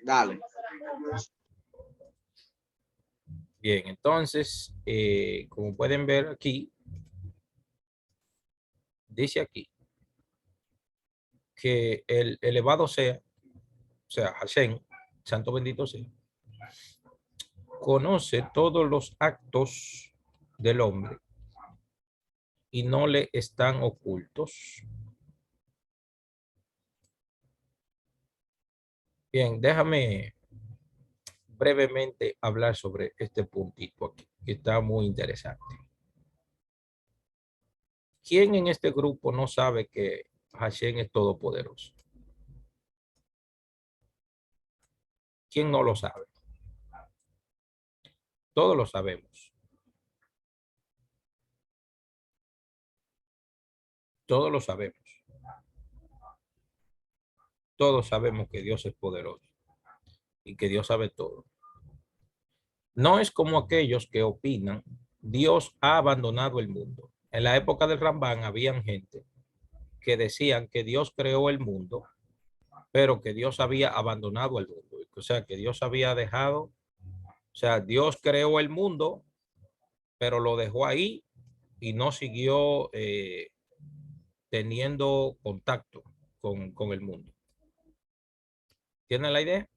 Dale. Bien, entonces, como pueden ver aquí, dice aquí que el elevado sea, o sea, Hashem, santo bendito sea, conoce todos los actos del hombre y no le están ocultos. Bien, déjame brevemente hablar sobre este puntito aquí, que está muy interesante. ¿Quién en este grupo no sabe que Hashem es todopoderoso? ¿Quién no lo sabe? Todos lo sabemos. Todos lo sabemos. Todos sabemos que Dios es poderoso y que Dios sabe todo. No es como aquellos que opinan, Dios ha abandonado el mundo. En la época del Rambán habían gente que decían que Dios creó el mundo, pero que Dios había abandonado el mundo. O sea, que Dios había dejado, o sea, Dios creó el mundo, pero lo dejó ahí y no siguió teniendo contacto con el mundo. ¿Tienen la idea?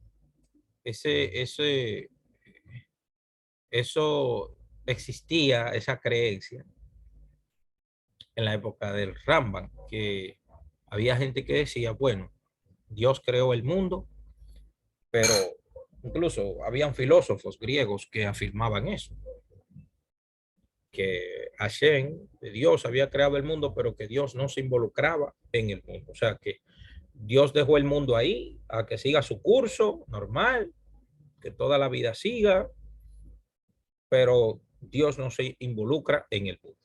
Eso existía, esa creencia en la época del Rambam, que había gente que decía, bueno, Dios creó el mundo, pero incluso habían filósofos griegos que afirmaban eso, que Hashem, Dios había creado el mundo, pero que Dios no se involucraba en el mundo. O sea, que Dios dejó el mundo ahí a que siga su curso normal, que toda la vida siga, pero Dios no se involucra en el mundo.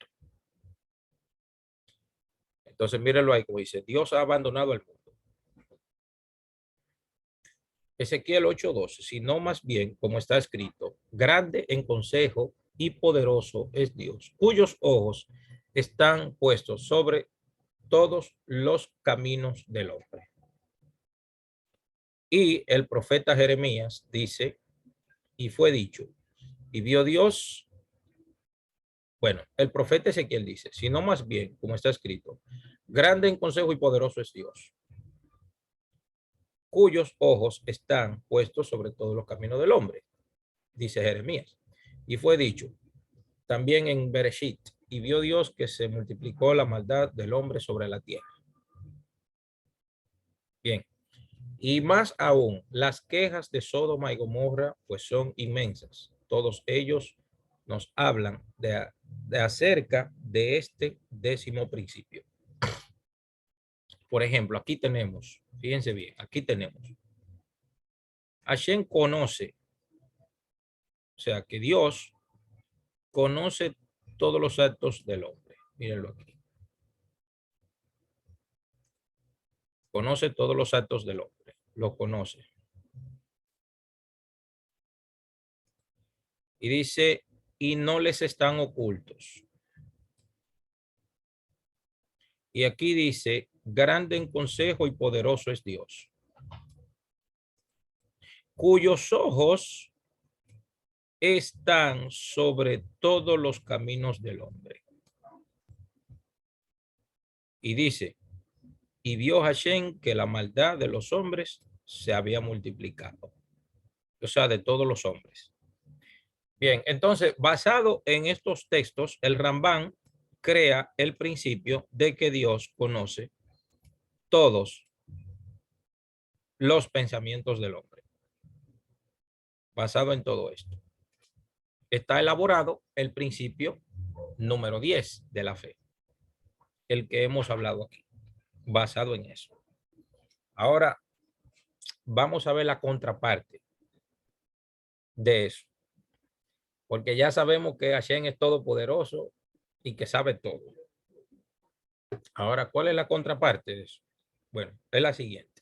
Entonces, mírenlo ahí, como dice, Dios ha abandonado el mundo. Ezequiel 8:12, sino más bien, como está escrito, grande en consejo y poderoso es Dios, cuyos ojos están puestos sobre todos los caminos del hombre. Y el profeta Jeremías dice, y fue dicho, y vio Dios, bueno, el profeta Ezequiel dice, sino más bien, como está escrito, grande en consejo y poderoso es Dios, cuyos ojos están puestos sobre todos los caminos del hombre, dice Jeremías. Y fue dicho también en Bereshit, y vio Dios que se multiplicó la maldad del hombre sobre la tierra. Bien, y más aún, las quejas de Sodoma y Gomorra pues son inmensas. Todos ellos nos hablan de acerca de este décimo principio. Por ejemplo, aquí tenemos, fíjense bien, aquí tenemos, Hashem conoce, o sea que Dios conoce todos los actos del hombre. Mírenlo aquí. Conoce todos los actos del hombre. Lo conoce. Y dice, y no les están ocultos. Y aquí dice, grande en consejo y poderoso es Dios, cuyos ojos están sobre todos los caminos del hombre. Y dice, y vio Hashem que la maldad de los hombres se había multiplicado. O sea, de todos los hombres. Bien, entonces, basado en estos textos, el Rambán crea el principio de que Dios conoce todos los pensamientos del hombre. Basado en todo esto, está elaborado el principio número 10 de la fe, el que hemos hablado aquí, basado en eso. Ahora, vamos a ver la contraparte de eso, porque ya sabemos que Hashem es todopoderoso y que sabe todo. Ahora, ¿cuál es la contraparte de eso? Bueno, es la siguiente.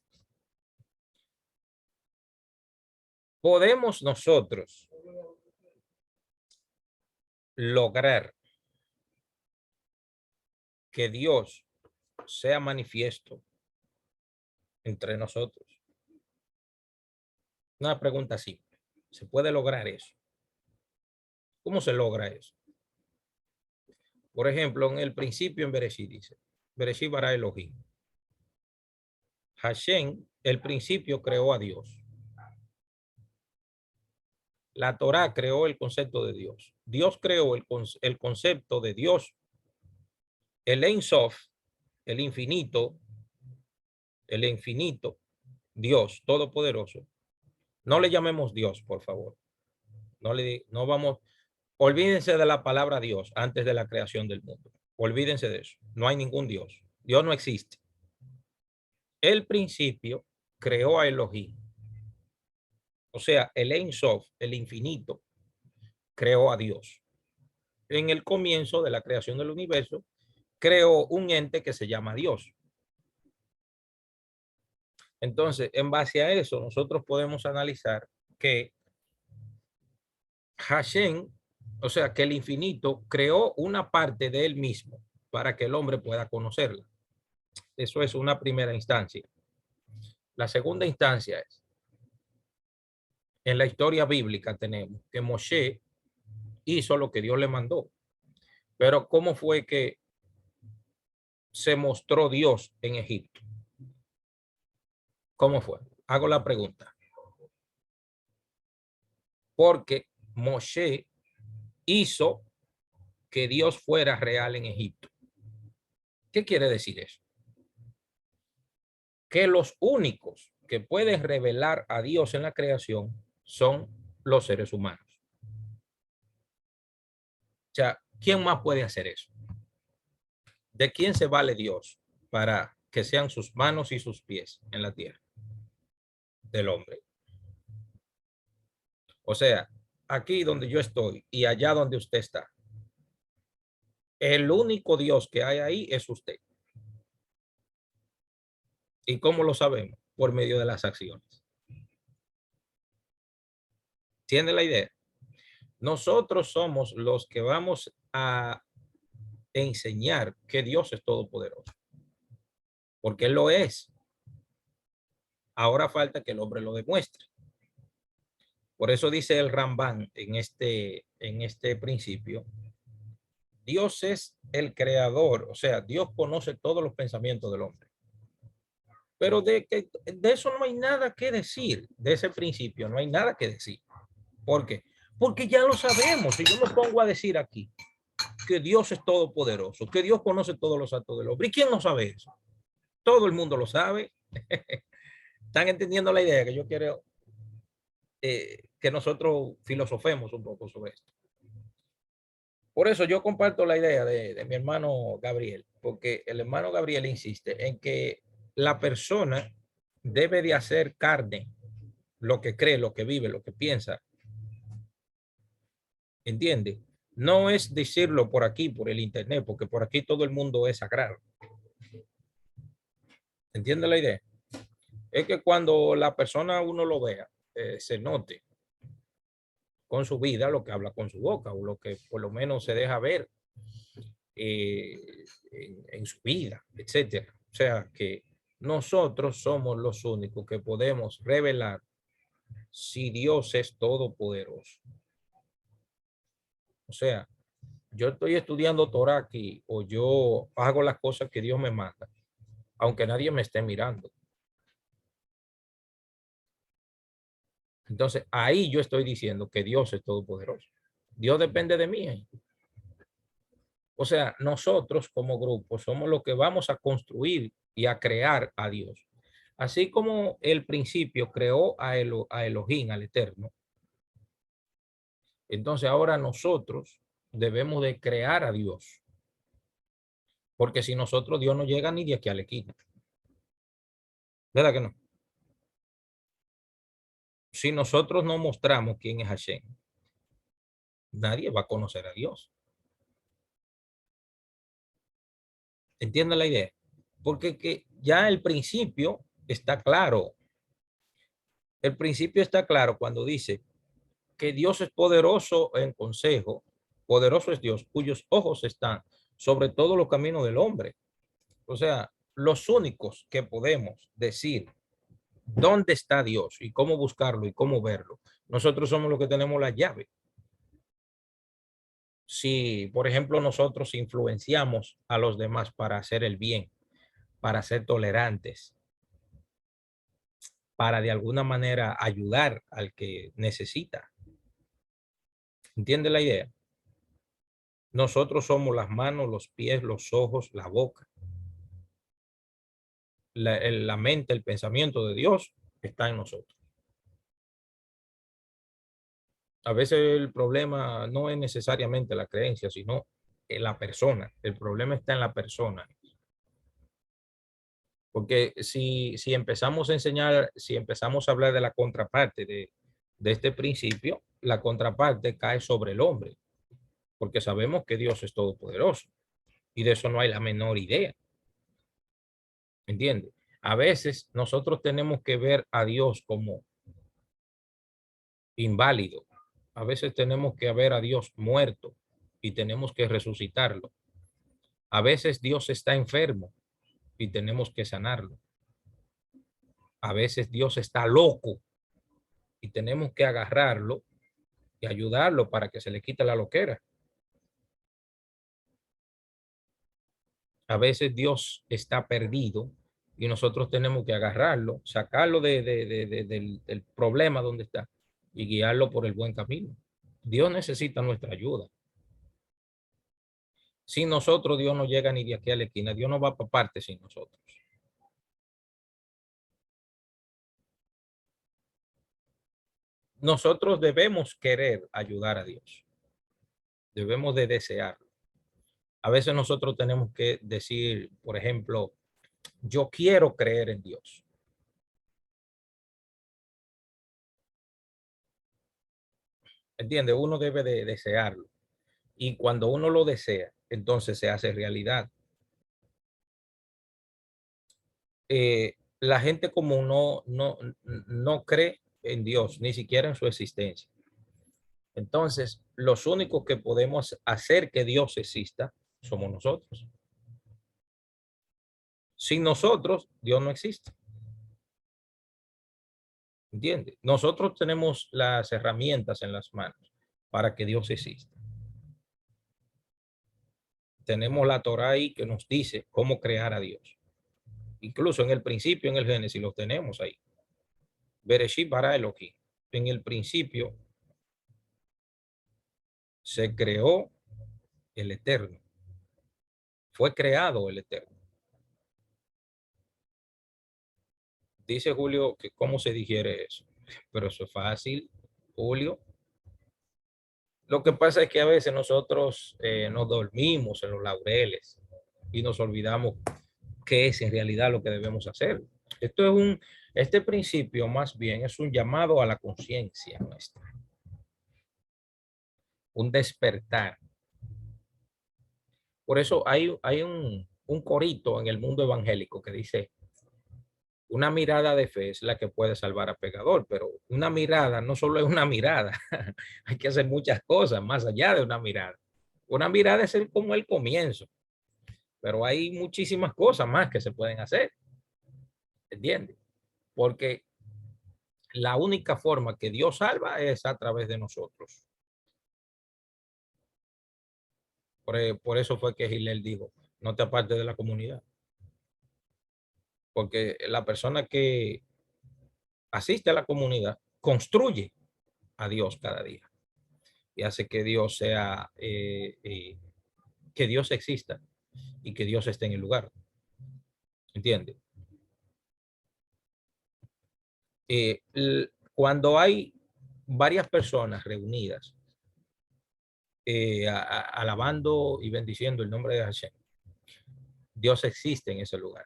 ¿Podemos nosotros lograr que Dios sea manifiesto entre nosotros. Una pregunta simple. ¿Se puede lograr eso? ¿Cómo se logra eso? Por ejemplo, en el principio en Bereshit dice, Bereshit bara Elohim. Hashem, el principio creó a Dios. La Torá creó el concepto de Dios. Dios creó el concepto de Dios. El Ein Sof, el infinito, Dios todopoderoso. No le llamemos Dios, por favor. No vamos, olvídense de la palabra Dios antes de la creación del mundo. Olvídense de eso. No hay ningún Dios. Dios no existe. El principio creó a Elohim. O sea, el Ein Sof, el infinito, creó a Dios. En el comienzo de la creación del universo, creó un ente que se llama Dios. Entonces, en base a eso, nosotros podemos analizar que Hashem, o sea, que el infinito creó una parte de él mismo para que el hombre pueda conocerla. Eso es una primera instancia. La segunda instancia es, en la historia bíblica tenemos que Moshe hizo lo que Dios le mandó. Pero ¿cómo fue que se mostró Dios en Egipto? ¿Cómo fue? Hago la pregunta. Porque Moshe hizo que Dios fuera real en Egipto. ¿Qué quiere decir eso? Que los únicos que pueden revelar a Dios en la creación son los seres humanos. O sea, ¿quién más puede hacer eso? ¿De quién se vale Dios para que sean sus manos y sus pies en la tierra? Del hombre. O sea, aquí donde yo estoy y allá donde usted está, el único Dios que hay ahí es usted. ¿Y cómo lo sabemos? Por medio de las acciones. ¿Tiene la idea? Nosotros somos los que vamos a enseñar que Dios es todopoderoso. Porque Él lo es. Ahora falta que el hombre lo demuestre. Por eso dice el Rambán en este principio, Dios es el creador, o sea, Dios conoce todos los pensamientos del hombre. Pero de eso no hay nada que decir, de ese principio no hay nada que decir. ¿Por qué? Porque ya lo sabemos. Si yo me pongo a decir aquí que Dios es todopoderoso, que Dios conoce todos los actos del hombre, ¿y quién no sabe eso? Todo el mundo lo sabe. ¿Están entendiendo la idea que yo quiero que nosotros filosofemos un poco sobre esto? Por eso yo comparto la idea de mi hermano Gabriel, porque el hermano Gabriel insiste en que la persona debe de hacer carne lo que cree, lo que vive, lo que piensa. ¿Entiende? No es decirlo por aquí, por el internet, porque por aquí todo el mundo es sagrado. ¿Entiende la idea? Es que cuando la persona uno lo vea, se note con su vida lo que habla con su boca o lo que por lo menos se deja ver en su vida, etcétera. O sea que nosotros somos los únicos que podemos revelar si Dios es todopoderoso. O sea, yo estoy estudiando Torah aquí o yo hago las cosas que Dios me manda, aunque nadie me esté mirando. Entonces, ahí yo estoy diciendo que Dios es todopoderoso. Dios depende de mí. O sea, nosotros como grupo somos los que vamos a construir y a crear a Dios. Así como el principio creó a Elohim, al Eterno. Entonces ahora nosotros debemos de crear a Dios. Porque si nosotros, Dios no llega ni de aquí a la esquina. ¿Verdad que no? Si nosotros no mostramos quién es Hashem, nadie va a conocer a Dios. ¿Entienden la idea? Porque ya el principio está claro. El principio está claro cuando dice que Dios es poderoso en consejo, poderoso es Dios, cuyos ojos están sobre todos los caminos del hombre. O sea, los únicos que podemos decir dónde está Dios y cómo buscarlo y cómo verlo, nosotros somos los que tenemos la llave. Si, por ejemplo, nosotros influenciamos a los demás para hacer el bien, para ser tolerantes, para de alguna manera ayudar al que necesita. ¿Entiende la idea? Nosotros somos las manos, los pies, los ojos, la boca, la mente, el pensamiento de Dios está en nosotros. A veces el problema no es necesariamente la creencia, sino en la persona. El problema está en la persona. Porque si empezamos a enseñar, si empezamos a hablar de la contraparte de este principio, la contraparte cae sobre el hombre, porque sabemos que Dios es todopoderoso y de eso no hay la menor idea. ¿Entiende? A veces nosotros tenemos que ver a Dios como inválido. A veces tenemos que ver a Dios muerto y tenemos que resucitarlo. A veces Dios está enfermo y tenemos que sanarlo. A veces Dios está loco y tenemos que agarrarlo y ayudarlo para que se le quite la loquera. A veces Dios está perdido y nosotros tenemos que agarrarlo, sacarlo del problema donde está y guiarlo por el buen camino. Dios necesita nuestra ayuda. Sin nosotros, Dios no llega ni de aquí a la esquina. Dios no va para parte sin nosotros. Nosotros debemos querer ayudar a Dios. Debemos de desearlo. A veces nosotros tenemos que decir, por ejemplo, yo quiero creer en Dios. ¿Entiende? Uno debe de desearlo. Y cuando uno lo desea, entonces se hace realidad. La gente común no cree en Dios, ni siquiera en su existencia. Entonces, los únicos que podemos hacer que Dios exista somos nosotros. Sin nosotros, Dios no existe. ¿Entiende? Nosotros tenemos las herramientas en las manos para que Dios exista. Tenemos la Torá ahí que nos dice cómo crear a Dios. Incluso en el principio, en el Génesis, lo tenemos ahí. Bereshit bara Elohim. En el principio se creó el Eterno. Fue creado el Eterno. Dice Julio que cómo se digiere eso. Pero eso es fácil, Julio. Lo que pasa es que a veces nosotros nos dormimos en los laureles y nos olvidamos qué es en realidad lo que debemos hacer. Esto es este principio más bien es un llamado a la conciencia nuestra, un despertar. Por eso hay un corito en el mundo evangélico que dice, una mirada de fe es la que puede salvar a pecador, pero una mirada no solo es una mirada, hay que hacer muchas cosas más allá de una mirada. Una mirada es como el comienzo, pero hay muchísimas cosas más que se pueden hacer, ¿entiendes? Porque la única forma que Dios salva es a través de nosotros. Por eso fue que Gilel dijo, no te apartes de la comunidad. Porque la persona que asiste a la comunidad construye a Dios cada día y hace que Dios sea, que Dios exista y que Dios esté en el lugar. ¿Entiende? Cuando hay varias personas reunidas alabando y bendiciendo el nombre de Hashem, Dios existe en ese lugar.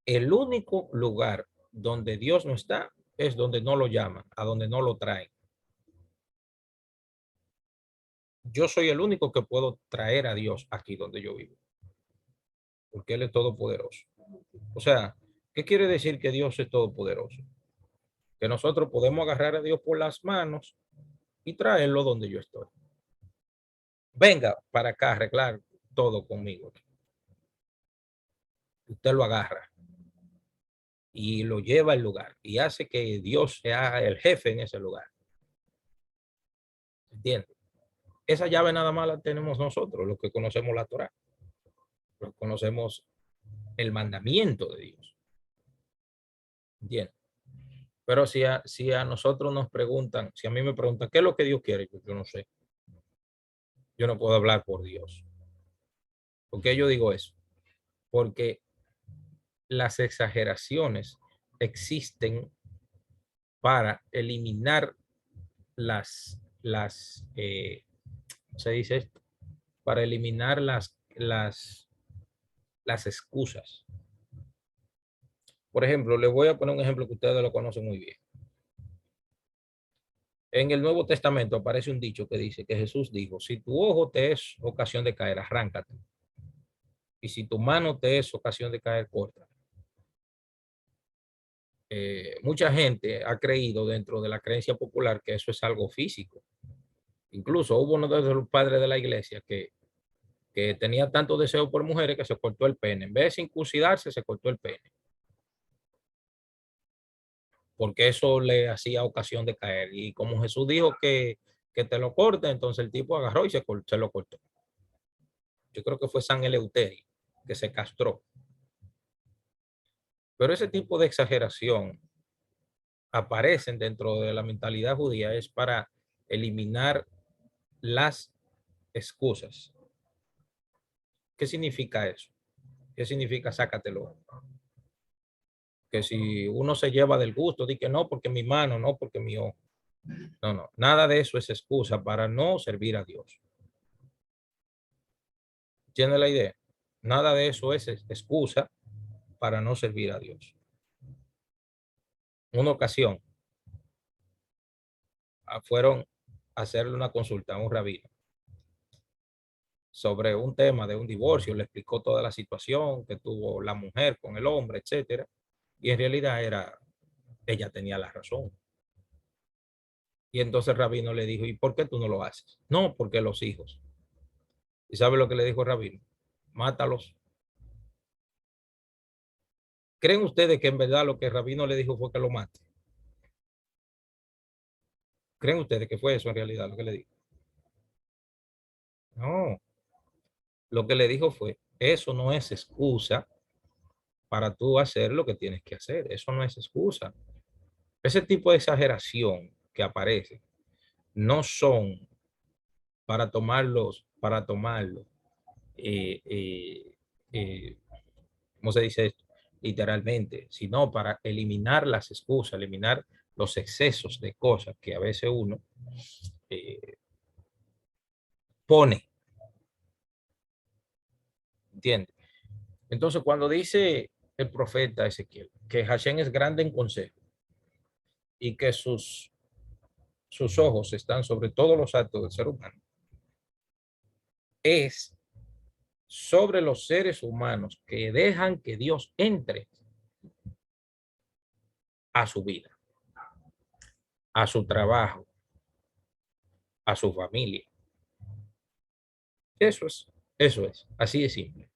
El único lugar donde Dios no está es donde no lo llaman, a donde no lo traen. Yo soy el único que puedo traer a Dios aquí donde yo vivo, porque Él es todopoderoso. O sea, ¿qué quiere decir que Dios es todopoderoso? Que nosotros podemos agarrar a Dios por las manos y traerlo donde yo estoy. Venga para acá, arreglar todo conmigo. Usted lo agarra y lo lleva al lugar y hace que Dios sea el jefe en ese lugar. ¿Entiende? Esa llave nada más la tenemos nosotros, los que conocemos la Torá, los que conocemos el mandamiento de Dios. ¿Entiende? Pero si a nosotros nos preguntan, si a mí me preguntan, ¿qué es lo que Dios quiere? Yo no sé. Yo no puedo hablar por Dios. ¿Por qué yo digo eso? Porque las exageraciones existen para eliminar ¿cómo se dice esto? Para eliminar las excusas. Por ejemplo, les voy a poner un ejemplo que ustedes lo conocen muy bien. En el Nuevo Testamento aparece un dicho que dice que Jesús dijo, si tu ojo te es ocasión de caer, arráncate. Y si tu mano te es ocasión de caer, corta. Mucha gente ha creído dentro de la creencia popular que eso es algo físico. Incluso hubo uno de los padres de la iglesia que tenía tanto deseo por mujeres que se cortó el pene. En vez de circuncidarse, se cortó el pene. Porque eso le hacía ocasión de caer. Y como Jesús dijo que te lo corte, entonces el tipo agarró y se lo cortó. Yo creo que fue San Eleuterio que se castró. Pero ese tipo de exageración aparecen dentro de la mentalidad judía es para eliminar las excusas. ¿Qué significa eso? ¿Qué significa sácatelo? Que si uno se lleva del gusto, di que no porque mi mano, no porque mi ojo. No, no, nada de eso es excusa para no servir a Dios. ¿Tiene la idea? Nada de eso es excusa para no servir a Dios. Una ocasión fueron a hacerle una consulta a un rabino sobre un tema de un divorcio, le explicó toda la situación que tuvo la mujer con el hombre, etcétera, y en realidad ella tenía la razón. Y entonces el rabino le dijo, ¿y por qué tú no lo haces? No, porque los hijos. ¿Y sabe lo que le dijo el rabino? Mátalos. ¿Creen ustedes que en verdad lo que el rabino le dijo fue que lo mate? ¿Creen ustedes que fue eso en realidad lo que le dijo? No, lo que le dijo fue, eso no es excusa para tú hacer lo que tienes que hacer. Eso no es excusa. Ese tipo de exageración que aparece no son para tomarlo, eh, eh, eh, ¿cómo se dice esto? Literalmente, sino para eliminar las excusas, eliminar los excesos de cosas que a veces uno eh, pone, ¿entiendes? Entonces, cuando dice el profeta Ezequiel que Hashem es grande en consejo y que sus ojos están sobre todos los actos del ser humano, es sobre los seres humanos que dejan que Dios entre a su vida, a su trabajo, a su familia. Eso es, así de simple.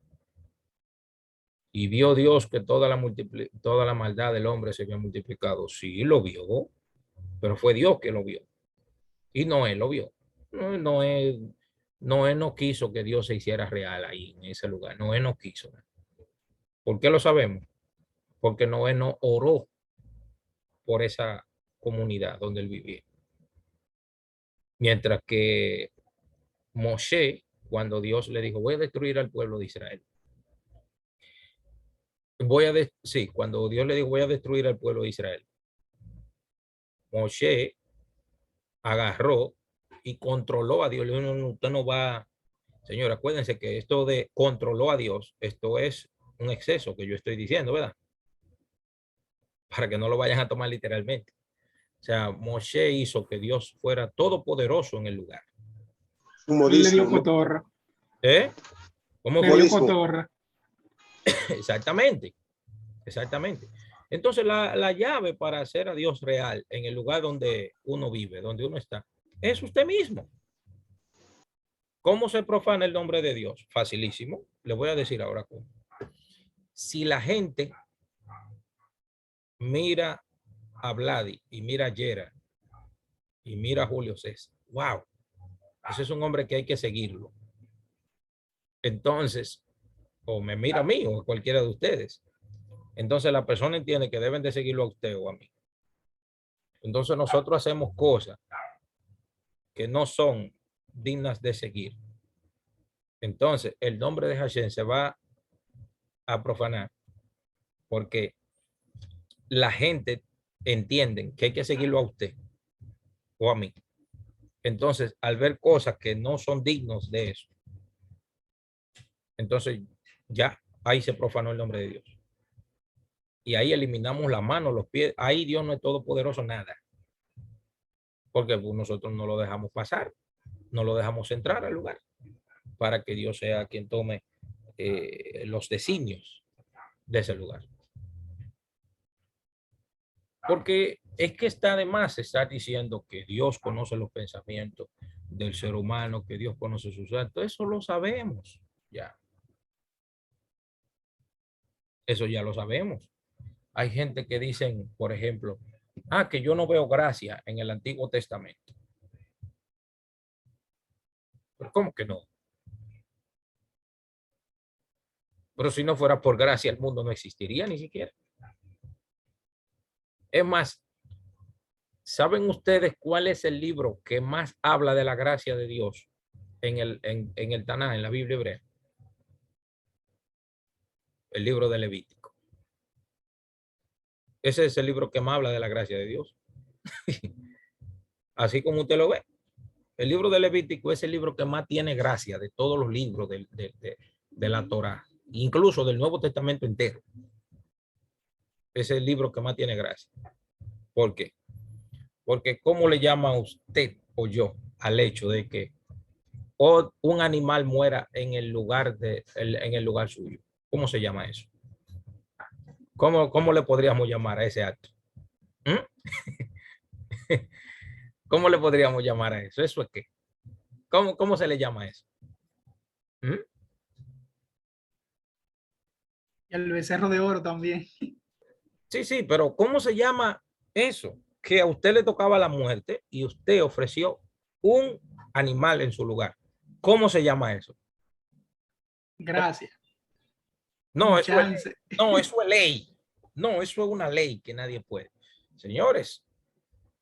Y vio Dios que toda la maldad del hombre se había multiplicado. Sí, lo vio, pero fue Dios que lo vio. Y Noé lo vio. Noé no quiso que Dios se hiciera real ahí, en ese lugar. Noé no quiso. ¿Por qué lo sabemos? Porque Noé no oró por esa comunidad donde él vivía. Mientras que Moshe, cuando Dios le dijo, voy a destruir al pueblo de Israel. Sí, cuando Dios le dijo, voy a destruir al pueblo de Israel. Moshe agarró y controló a Dios. Le dijo, no, usted no va, señor, acuérdense que esto de controló a Dios, esto es un exceso que yo estoy diciendo, ¿verdad? Para que no lo vayan a tomar literalmente. O sea, Moshe hizo que Dios fuera todopoderoso en el lugar. Él le dio cotorra. ¿Eh? ¿Cómo le fue? dio cotorra. Exactamente, exactamente. Entonces, la llave para hacer a Dios real en el lugar donde uno vive, donde uno está, es usted mismo. ¿Cómo se profana el nombre de Dios? Facilísimo. Le voy a decir ahora cómo. Si la gente mira a Vladi y mira a Yera y mira a Julio César, wow, ese es un hombre que hay que seguirlo. Entonces, o me mira a mí o a cualquiera de ustedes. Entonces la persona entiende que deben de seguirlo a usted o a mí. Entonces nosotros hacemos cosas que no son dignas de seguir. Entonces el nombre de Hashem se va a profanar porque la gente entiende que hay que seguirlo a usted o a mí. Entonces, al ver cosas que no son dignos de eso, entonces ya ahí se profanó el nombre de Dios. Y ahí eliminamos la mano, los pies. Ahí Dios no es todopoderoso, nada. Porque pues, nosotros no lo dejamos pasar, no lo dejamos entrar al lugar para que Dios sea quien tome los designios de ese lugar. Porque es que está de más estar diciendo que Dios conoce los pensamientos del ser humano, que Dios conoce sus actos. Eso lo sabemos ya. Eso ya lo sabemos. Hay gente que dicen, por ejemplo, que yo no veo gracia en el Antiguo Testamento. ¿Pero cómo que no? Pero si no fuera por gracia, el mundo no existiría ni siquiera. Es más, ¿saben ustedes cuál es el libro que más habla de la gracia de Dios en el Tanaj, en la Biblia hebrea? El libro de Levítico. Ese es el libro que más habla de la gracia de Dios. Así como usted lo ve. El libro de Levítico es el libro que más tiene gracia de todos los libros de la Torá, incluso del Nuevo Testamento entero. Es el libro que más tiene gracia. ¿Por qué? Porque ¿cómo le llama usted o yo al hecho de que un animal muera en el lugar suyo? ¿Cómo se llama eso? ¿Cómo le podríamos llamar a ese acto? ¿Cómo le podríamos llamar a eso? ¿Eso es qué? ¿Cómo se le llama a eso? El becerro de oro también. Sí, pero ¿cómo se llama eso? Que a usted le tocaba la muerte y usted ofreció un animal en su lugar. ¿Cómo se llama eso? Gracias. No, eso es ley. No, eso es una ley que nadie puede. Señores,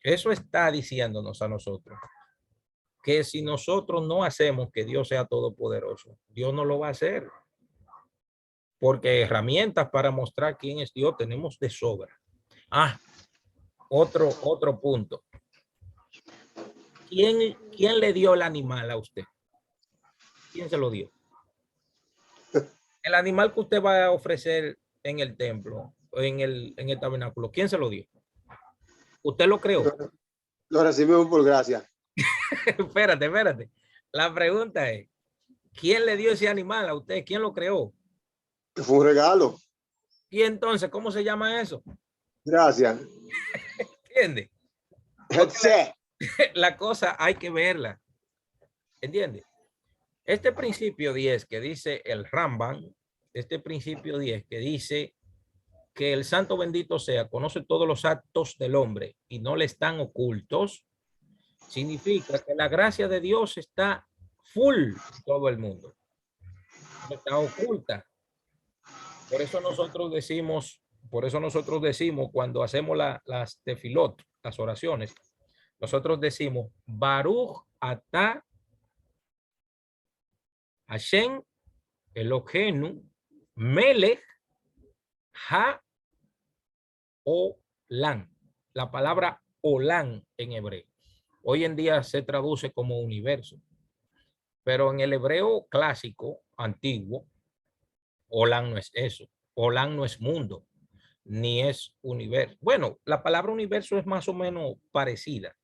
eso está diciéndonos a nosotros que si nosotros no hacemos que Dios sea todopoderoso, Dios no lo va a hacer. Porque herramientas para mostrar quién es Dios tenemos de sobra. Otro punto. ¿Quién le dio el animal a usted? ¿Quién se lo dio? El animal que usted va a ofrecer en el templo, en el tabernáculo, ¿quién se lo dio? ¿Usted lo creó? Lo recibimos por gracia. Espérate. La pregunta es, ¿quién le dio ese animal a usted? ¿Quién lo creó? Que fue un regalo. Y entonces, ¿cómo se llama eso? Gracias. ¿Entiende? La cosa hay que verla. ¿Entiende? Este principio 10 que dice el Rambam, este principio 10 que dice que el santo bendito sea, conoce todos los actos del hombre y no le están ocultos, significa que la gracia de Dios está full en todo el mundo. No está oculta. Por eso nosotros decimos cuando hacemos las tefilot, las oraciones, nosotros decimos Baruch atah Hashem Eloheinu Melech Ha-Olam. La palabra Olam en hebreo. Hoy en día se traduce como universo. Pero en el hebreo clásico, antiguo, Olam no es eso. Olam no es mundo, ni es universo. Bueno, la palabra universo es más o menos parecida.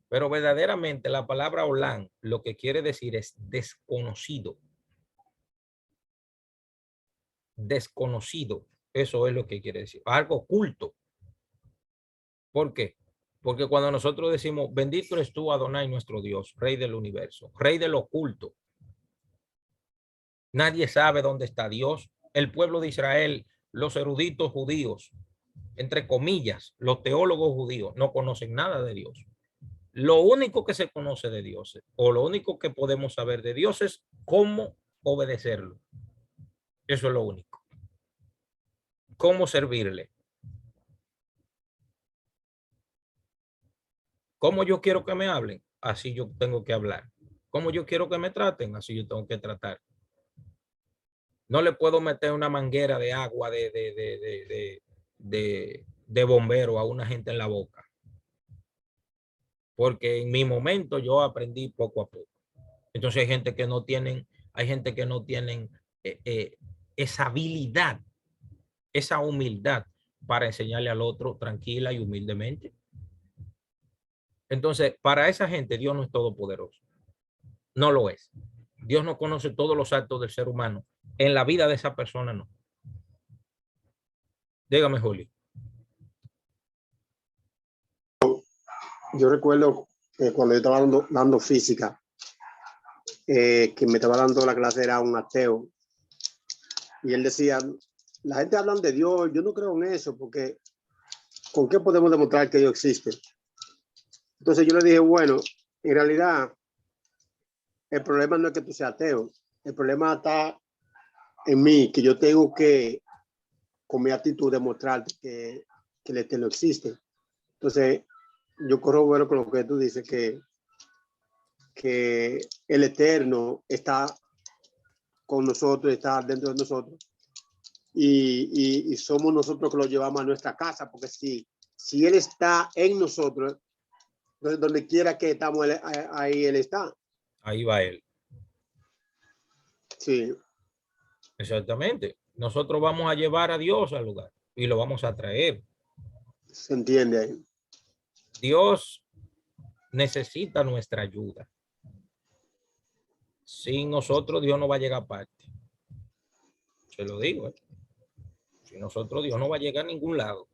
Pero verdaderamente la palabra Olam lo que quiere decir es desconocido. Desconocido. Eso es lo que quiere decir. Algo oculto. ¿Por qué? Porque cuando nosotros decimos, bendito eres tú, Adonai, nuestro Dios, Rey del universo, Rey del oculto. Nadie sabe dónde está Dios. el pueblo de Israel, los eruditos judíos, entre comillas, los teólogos judíos, no conocen nada de Dios. Lo único que se conoce de Dios, o lo único que podemos saber de Dios, es cómo obedecerlo. Eso es lo único. Cómo servirle. Cómo yo quiero que me hablen, así yo tengo que hablar. Cómo yo quiero que me traten, así yo tengo que tratar. No le puedo meter una manguera de agua de bombero a una gente en la boca. Porque en mi momento yo aprendí poco a poco. Entonces hay gente que no tienen esa habilidad, esa humildad para enseñarle al otro tranquila y humildemente. Entonces, para esa gente Dios no es todopoderoso. No lo es. Dios no conoce todos los actos del ser humano. En la vida de esa persona no. Dígame, Julio. Yo recuerdo que cuando yo estaba dando física, que me estaba dando la clase era un ateo. Y él decía, la gente habla de Dios, yo no creo en eso, porque ¿con qué podemos demostrar que Dios existe? Entonces yo le dije, bueno, en realidad el problema no es que tú seas ateo, el problema está en mí, que yo tengo que, con mi actitud, demostrarte que el Eterno existe. Entonces, yo corroboro con lo que tú dices, que el Eterno está con nosotros, está dentro de nosotros, y somos nosotros que lo llevamos a nuestra casa, porque si Él está en nosotros, entonces donde quiera que estamos, ahí Él está. Ahí va él. Sí. Exactamente. Nosotros vamos a llevar a Dios al lugar y lo vamos a traer. Se entiende ahí. Dios necesita nuestra ayuda. Sin nosotros Dios no va a llegar a parte. Se lo digo. Sin nosotros Dios no va a llegar a ningún lado.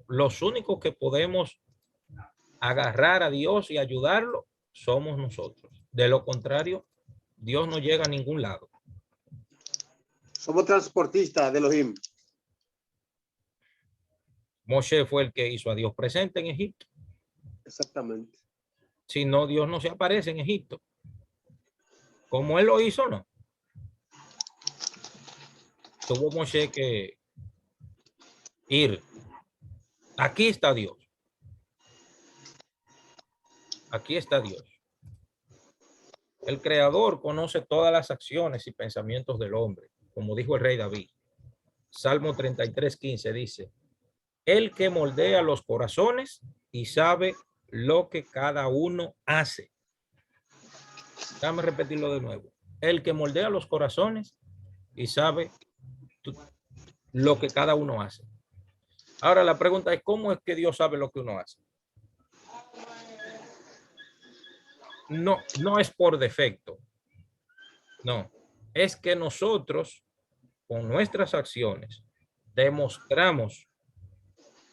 Los únicos que podemos agarrar a Dios y ayudarlo somos nosotros. De lo contrario, Dios no llega a ningún lado. Somos transportistas de Elohim. Moshe fue el que hizo a Dios presente en Egipto. Exactamente. Si no, Dios no se aparece en Egipto. Como él lo hizo, no. Tuvo Moshe que ir. Aquí está Dios. Aquí está Dios. El Creador conoce todas las acciones y pensamientos del hombre, como dijo el rey David. Salmo 33:15 dice, el que moldea los corazones y sabe lo que cada uno hace. Déjame repetirlo de nuevo. El que moldea los corazones y sabe lo que cada uno hace. Ahora la pregunta es, ¿cómo es que Dios sabe lo que uno hace? No es por defecto. No, es que nosotros con nuestras acciones demostramos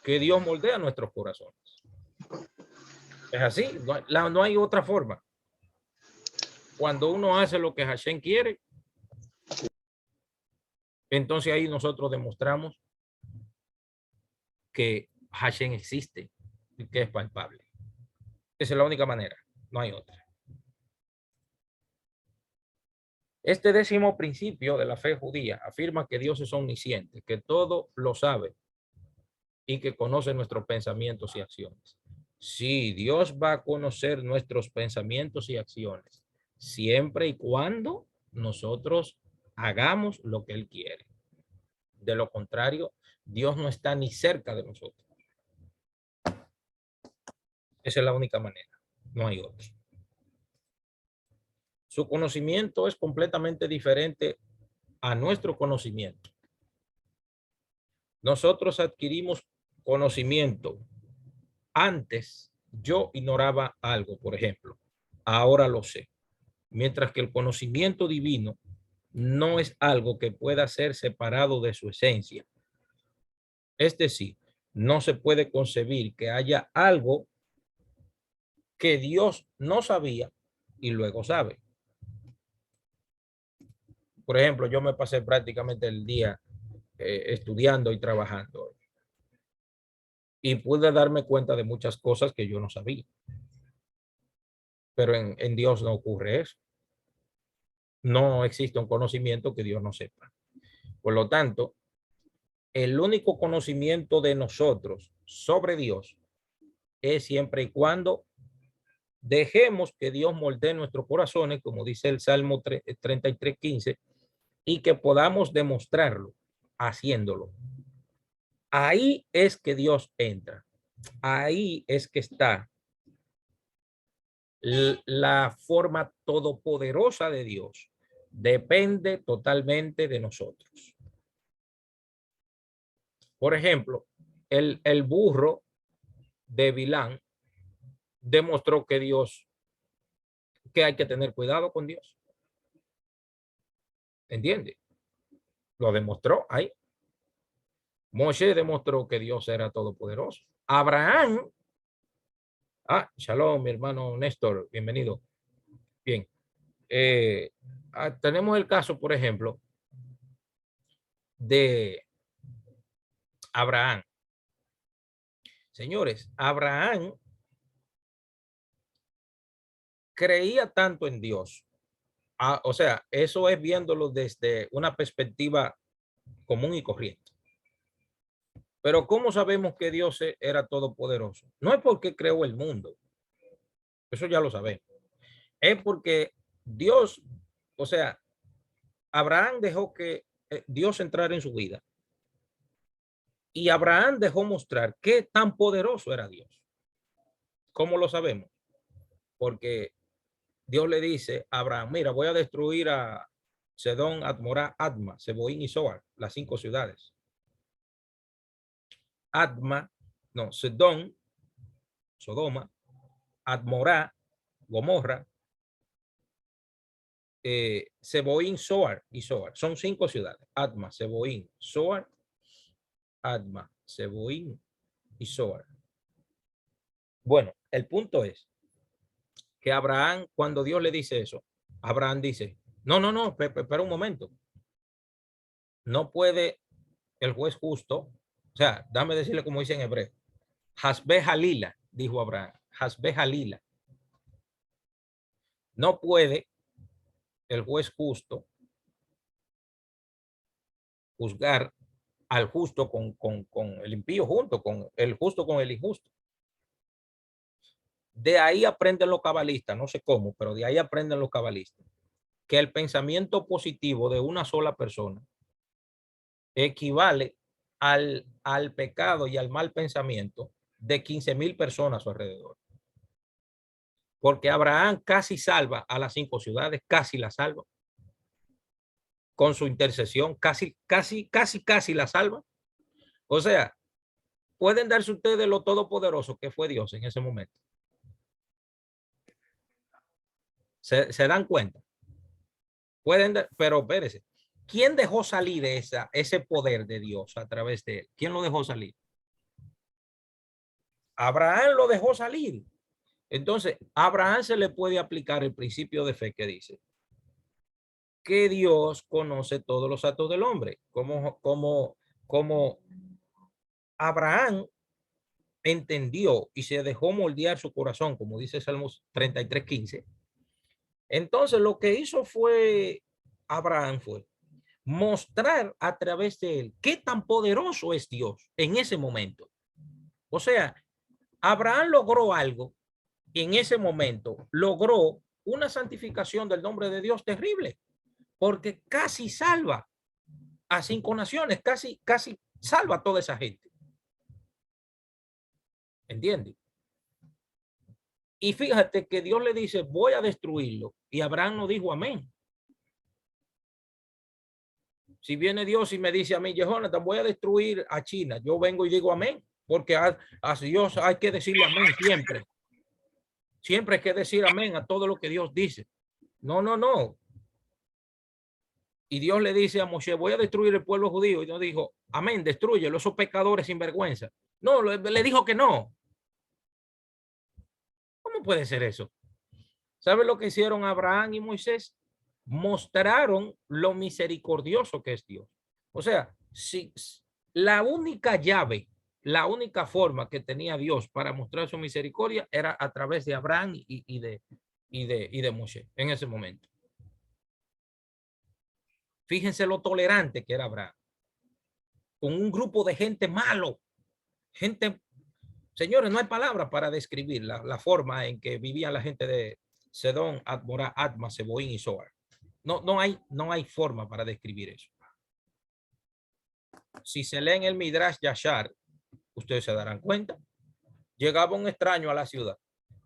que Dios moldea nuestros corazones. Es así, no hay otra forma. Cuando uno hace lo que Hashem quiere, entonces ahí nosotros demostramos que Hashem existe y que es palpable. Esa es la única manera, no hay otra. Este 10º principio de la fe judía afirma que Dios es omnisciente, que todo lo sabe y que conoce nuestros pensamientos y acciones. Sí, Dios va a conocer nuestros pensamientos y acciones siempre y cuando nosotros hagamos lo que Él quiere. De lo contrario, Dios no está ni cerca de nosotros. Esa es la única manera, no hay otra. Su conocimiento es completamente diferente a nuestro conocimiento. Nosotros adquirimos conocimiento. Antes yo ignoraba algo, por ejemplo, ahora lo sé. Mientras que el conocimiento divino no es algo que pueda ser separado de su esencia. Es decir, no se puede concebir que haya algo que Dios no sabía y luego sabe. Por ejemplo, yo me pasé prácticamente el día estudiando y trabajando. Y pude darme cuenta de muchas cosas que yo no sabía. Pero en Dios no ocurre eso. No existe un conocimiento que Dios no sepa. Por lo tanto, el único conocimiento de nosotros sobre Dios es siempre y cuando dejemos que Dios moldee nuestros corazones, como dice el Salmo 33:15, y que podamos demostrarlo haciéndolo. Ahí es que Dios entra. Ahí es que está la forma todopoderosa de Dios. Depende totalmente de nosotros. Por ejemplo, el burro de Bilán demostró que que hay que tener cuidado con Dios. ¿Entiende? Lo demostró ahí. Moshe demostró que Dios era todopoderoso. Abraham, shalom, mi hermano Néstor, bienvenido. Bien. Tenemos el caso, por ejemplo, de Abraham. Señores, Abraham creía tanto en Dios. O sea, eso es viéndolo desde una perspectiva común y corriente. Pero ¿cómo sabemos que Dios era todopoderoso? No es porque creó el mundo. Eso ya lo sabemos. Es porque Dios, o sea, Abraham dejó que Dios entrara en su vida. Y Abraham dejó mostrar qué tan poderoso era Dios. ¿Cómo lo sabemos? Porque Dios le dice a Abraham, mira, voy a destruir a Sedón, Admorá, Adma, Seboín y Zoar, las 5 ciudades. Sedón, Sodoma, Admorá, Gomorra, Seboín, Zoar y Zoar. Son 5 ciudades. Adma, Seboín, Zoar, Adma, Seboín y Zoar. Bueno, el punto es que Abraham, cuando Dios le dice eso, Abraham dice, no, espera un momento. No puede el juez justo, o sea, dame decirle como dice en hebreo, Hasbe Halila, dijo Abraham, Hasbe Halila. No puede el juez justo juzgar al justo con el impío junto, con el justo con el injusto. De ahí aprenden los cabalistas, no sé cómo, pero de ahí aprenden los cabalistas, que el pensamiento positivo de una sola persona equivale al pecado y al mal pensamiento de 15,000 personas a su alrededor. Porque Abraham casi salva a las 5 ciudades, casi la salva. Con su intercesión, casi la salva. O sea, pueden darse ustedes lo todopoderoso que fue Dios en ese momento. ¿Se dan cuenta? Pero espérese. ¿Quién dejó salir ese poder de Dios a través de él? ¿Quién lo dejó salir? Abraham lo dejó salir. Entonces, a Abraham se le puede aplicar el principio de fe que dice que Dios conoce todos los actos del hombre. Como Abraham entendió y se dejó moldear su corazón, como dice Salmos 33:15. Entonces, lo que hizo Abraham fue mostrar a través de él qué tan poderoso es Dios en ese momento. O sea, Abraham logró algo y en ese momento logró una santificación del nombre de Dios terrible, porque casi salva a 5 naciones, casi salva a toda esa gente. ¿Entiendes? Y fíjate que Dios le dice, voy a destruirlo. Y Abraham no dijo amén. Si viene Dios y me dice a mí, Jonathan, voy a destruir a China, yo vengo y digo amén, porque a Dios hay que decirle amén siempre. Siempre hay que decir amén a todo lo que Dios dice. No. Y Dios le dice a Moshe, voy a destruir el pueblo judío. Y Dios dijo, amén, destrúyelo, esos pecadores sin vergüenza. No, le dijo que no. ¿Cómo puede ser eso? ¿Sabe lo que hicieron Abraham y Moisés? Mostraron lo misericordioso que es Dios. O sea, si la única llave, la única forma que tenía Dios para mostrar su misericordia era a través de Abraham y de Moshe en ese momento. Fíjense lo tolerante que era Abraham. Con un grupo de gente malo, gente, señores, no hay palabras para describir la forma en que vivía la gente de Sedón, Admorá, Adma, Seboín y Zoar. No hay forma para describir eso. Si se leen el Midrash Yashar, ustedes se darán cuenta. Llegaba un extraño a la ciudad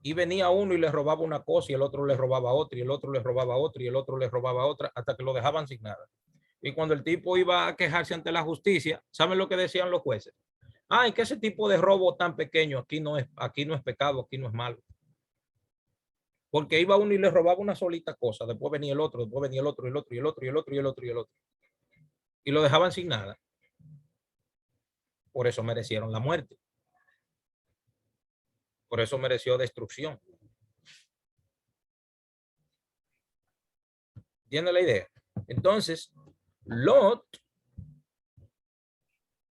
y venía uno y le robaba una cosa y el otro le robaba otra y el otro le robaba otra y el otro le robaba otra hasta que lo dejaban sin nada. Y cuando el tipo iba a quejarse ante la justicia, ¿saben lo que decían los jueces? Ay, que ese tipo de robo tan pequeño aquí no es pecado, aquí no es malo. Porque iba uno y le robaba una solita cosa, después venía el otro, después venía el otro, el otro, y el otro, y el otro, y el otro, y el otro. Y lo dejaban sin nada. Por eso merecieron la muerte. Por eso mereció destrucción. ¿Entiende la idea? Entonces, Lot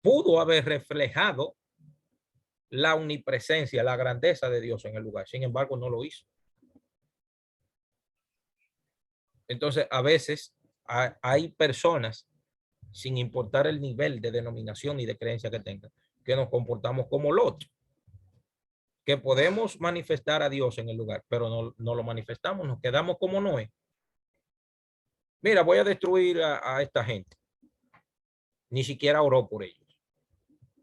pudo haber reflejado la omnipresencia, la grandeza de Dios en el lugar. Sin embargo, no lo hizo. Entonces, a veces hay personas, sin importar el nivel de denominación y de creencia que tengan, que nos comportamos como Lot, que podemos manifestar a Dios en el lugar, pero no lo manifestamos, nos quedamos como Noé. Mira, voy a destruir a esta gente. Ni siquiera oró por ellos.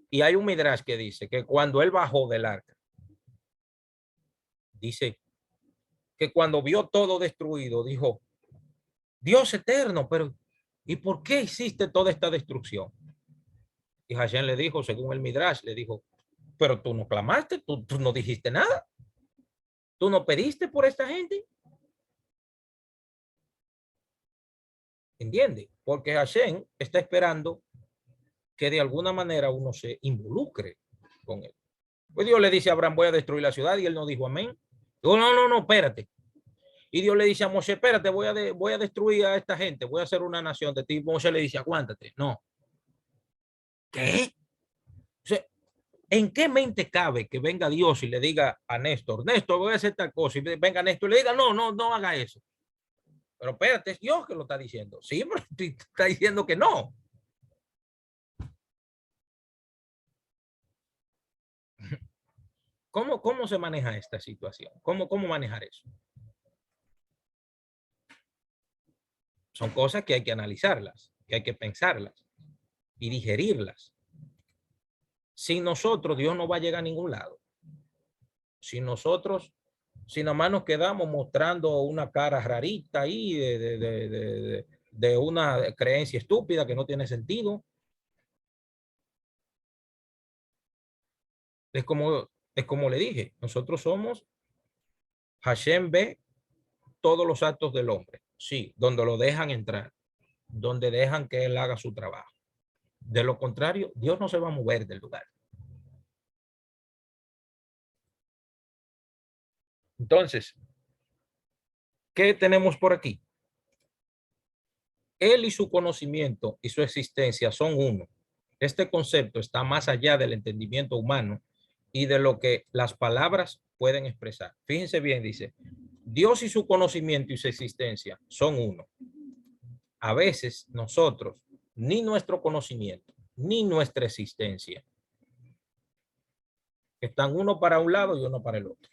Y hay un midrash que dice que cuando él bajó del arca, dice que cuando vio todo destruido, dijo, Dios eterno, pero ¿y por qué hiciste toda esta destrucción? Y Hashem le dijo, según el midrash, le dijo, pero tú no clamaste, tú no dijiste nada. Tú no pediste por esta gente. ¿Entiende? Porque Hashem está esperando que de alguna manera uno se involucre con él. Pues Dios le dice a Abraham, voy a destruir la ciudad, y él no dijo amén. Digo, no, espérate. Y Dios le dice a Moshe, espérate, voy a destruir a esta gente, voy a hacer una nación de ti. Moshe le dice, aguántate. No. ¿Qué? O sea, ¿en qué mente cabe que venga Dios y le diga a Néstor, voy a hacer tal cosa, y venga Néstor y le diga, no haga eso? Pero espérate, es Dios que lo está diciendo. Sí, pero está diciendo que no. ¿Cómo se maneja esta situación? ¿Cómo manejar eso? Son cosas que hay que analizarlas, que hay que pensarlas y digerirlas. Sin nosotros, Dios no va a llegar a ningún lado. Si nada más nos quedamos mostrando una cara rarita ahí de una creencia estúpida que no tiene sentido. Es como le dije, nosotros somos, Hashem ve todos los actos del hombre. Sí, donde lo dejan entrar, donde dejan que él haga su trabajo. De lo contrario, Dios no se va a mover del lugar. Entonces, ¿qué tenemos por aquí? Él y su conocimiento y su existencia son uno. Este concepto está más allá del entendimiento humano y de lo que las palabras pueden expresar. Fíjense bien, dice, Dios y su conocimiento y su existencia son uno. A veces nosotros, ni nuestro conocimiento, ni nuestra existencia, están uno para un lado y uno para el otro.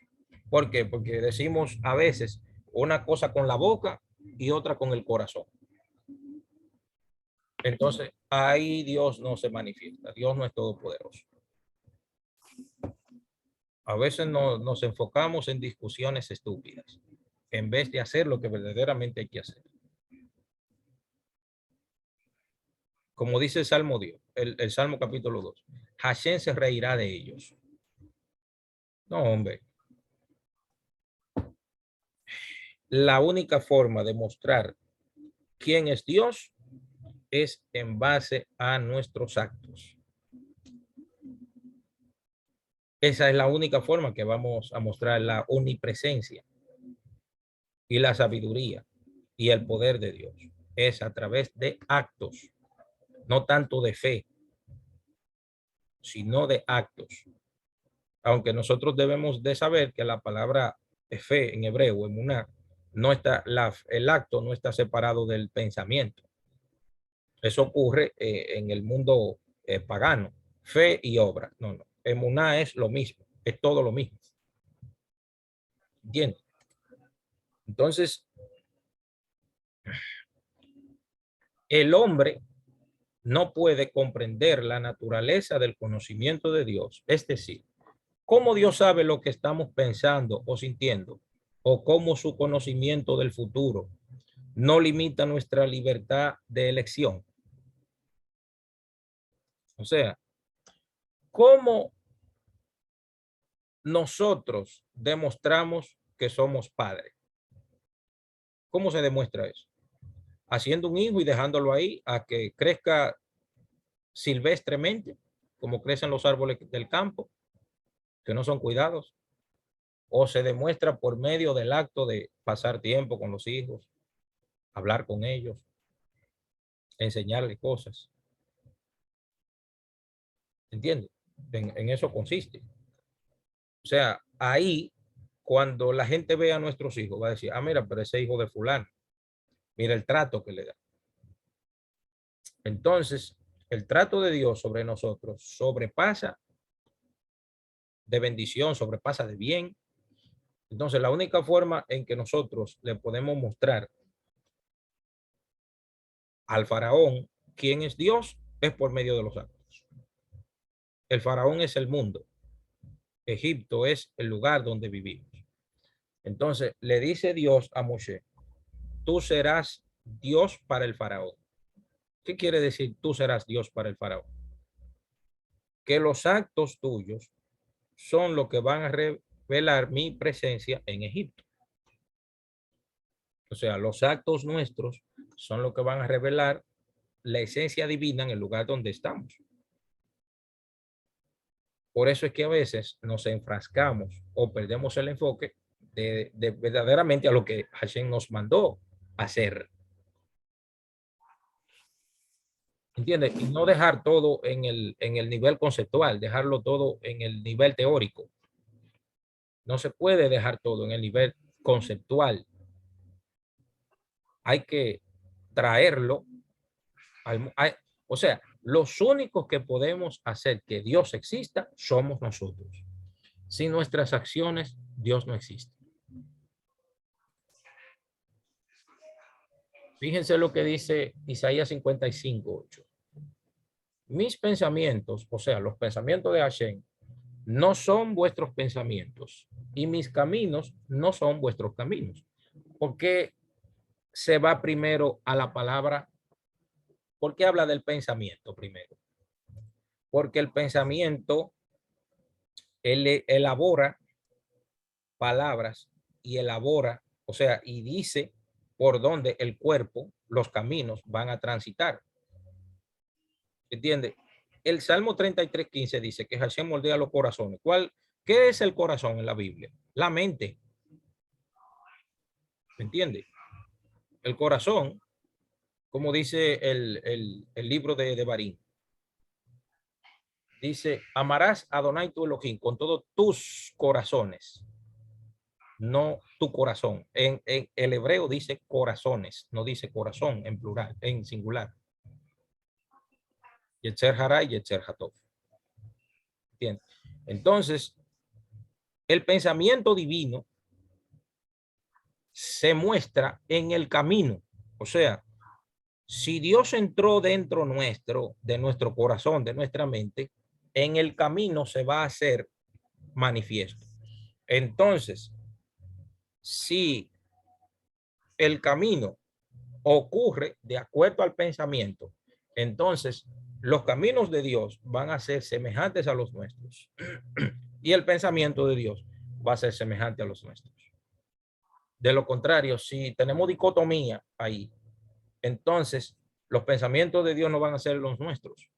¿Por qué? Porque decimos a veces una cosa con la boca y otra con el corazón. Entonces, ahí Dios no se manifiesta. Dios no es todopoderoso. A veces nos enfocamos en discusiones estúpidas en vez de hacer lo que verdaderamente hay que hacer. Como dice el Salmo Dios, el Salmo capítulo 2, Hashem se reirá de ellos. No, hombre. La única forma de mostrar quién es Dios es en base a nuestros actos. Esa es la única forma que vamos a mostrar la omnipresencia y la sabiduría y el poder de Dios. Es a través de actos. no tanto de fe, sino de actos. Aunque nosotros debemos de saber que la palabra fe en hebreo, emuná, no está, el acto no está separado del pensamiento. Eso ocurre en el mundo pagano, fe y obra. No, no. Emuná es lo mismo, es todo lo mismo. ¿Entiendes? Entonces, el hombre no puede comprender la naturaleza del conocimiento de Dios. Es decir, cómo Dios sabe lo que estamos pensando o sintiendo, o cómo su conocimiento del futuro no limita nuestra libertad de elección. O sea, ¿cómo nosotros demostramos que somos padres? ¿Cómo se demuestra eso? Haciendo un hijo y dejándolo ahí a que crezca silvestremente, como crecen los árboles del campo, que no son cuidados, o se demuestra por medio del acto de pasar tiempo con los hijos, hablar con ellos, enseñarles cosas. ¿Entiendes? En eso consiste. O sea, ahí, cuando la gente ve a nuestros hijos, va a decir, ah, mira, pero ese hijo de fulano, mira el trato que le da. Entonces, el trato de Dios sobre nosotros sobrepasa de bendición, sobrepasa de bien. Entonces, la única forma en que nosotros le podemos mostrar al faraón quién es Dios es por medio de los actos. El faraón es el mundo. Egipto es el lugar donde vivimos. Entonces, le dice Dios a Moshe, tú serás Dios para el faraón. ¿Qué quiere decir tú serás Dios para el faraón? Que los actos tuyos son lo que van a revelar mi presencia en Egipto. O sea, los actos nuestros son lo que van a revelar la esencia divina en el lugar donde estamos. Por eso es que a veces nos enfrascamos o perdemos el enfoque de verdaderamente a lo que Hashem nos mandó hacer. ¿Entiendes? Y no dejar todo en el nivel conceptual, dejarlo todo en el nivel teórico. No se puede dejar todo en el nivel conceptual. Hay que traerlo o sea, los únicos que podemos hacer que Dios exista somos nosotros. Sin nuestras acciones, Dios no existe. Fíjense lo que dice Isaías 55:8. Mis pensamientos, o sea, los pensamientos de Hashem, no son vuestros pensamientos y mis caminos no son vuestros caminos. ¿Por qué se va primero a la palabra? ¿Por qué habla del pensamiento primero? Porque el pensamiento, él elabora palabras y elabora, o sea, y dice por dónde el cuerpo, los caminos van a transitar. ¿Entiende? El Salmo 33:15 dice que Hashem moldea los corazones. ¿Qué es el corazón en la Biblia? La mente. ¿Me entiende? El corazón, como dice el libro de Barín, dice, amarás a Adonai tu Elohim con todos tus corazones, no tu corazón. En el hebreo dice corazones, no dice corazón en plural, en singular. Yetzer Hara y Yetzer Hatov. ¿Entiendes? Entonces, el pensamiento divino se muestra en el camino. O sea, si Dios entró dentro nuestro, de nuestro corazón, de nuestra mente, en el camino se va a hacer manifiesto. Entonces, si el camino ocurre de acuerdo al pensamiento, entonces los caminos de Dios van a ser semejantes a los nuestros y el pensamiento de Dios va a ser semejante a los nuestros. De lo contrario, si tenemos dicotomía ahí, entonces los pensamientos de Dios no van a ser los nuestros.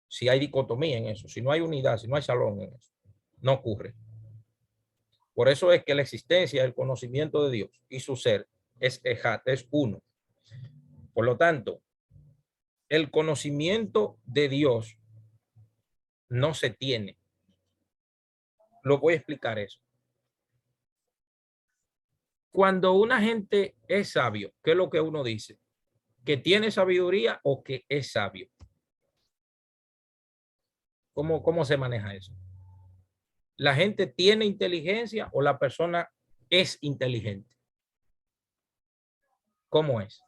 Si hay dicotomía en eso, si no hay unidad, si no hay shalom en eso, no ocurre. Por eso es que la existencia, el conocimiento de Dios y su ser es ejat, es uno. Por lo tanto, el conocimiento de Dios no se tiene. Lo voy a explicar eso. Cuando una gente es sabio, ¿qué es lo que uno dice? ¿Que tiene sabiduría o que es sabio? ¿Cómo se maneja eso? ¿La gente tiene inteligencia o la persona es inteligente? ¿Cómo es?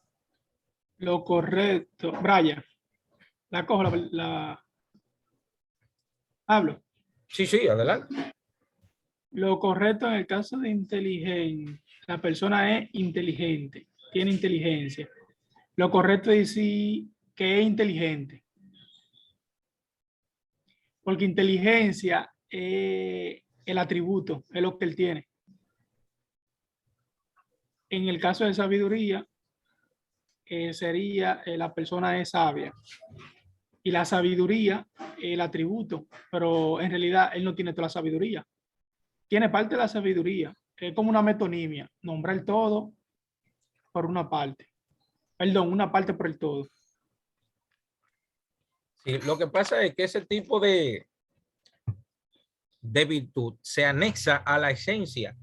Lo correcto. Brian, la cojo, hablo. Sí, sí, adelante. Lo correcto en el caso de inteligencia, la persona es inteligente, tiene inteligencia. Lo correcto es decir que es inteligente. Porque inteligencia es el atributo, es lo que él tiene. En el caso de sabiduría, sería la persona es sabia. Y la sabiduría, el atributo, pero en realidad él no tiene toda la sabiduría. Tiene parte de la sabiduría, es como una metonimia, nombrar todo por una parte. Perdón, una parte por el todo. Sí, lo que pasa es que ese tipo de virtud se anexa a la esencia,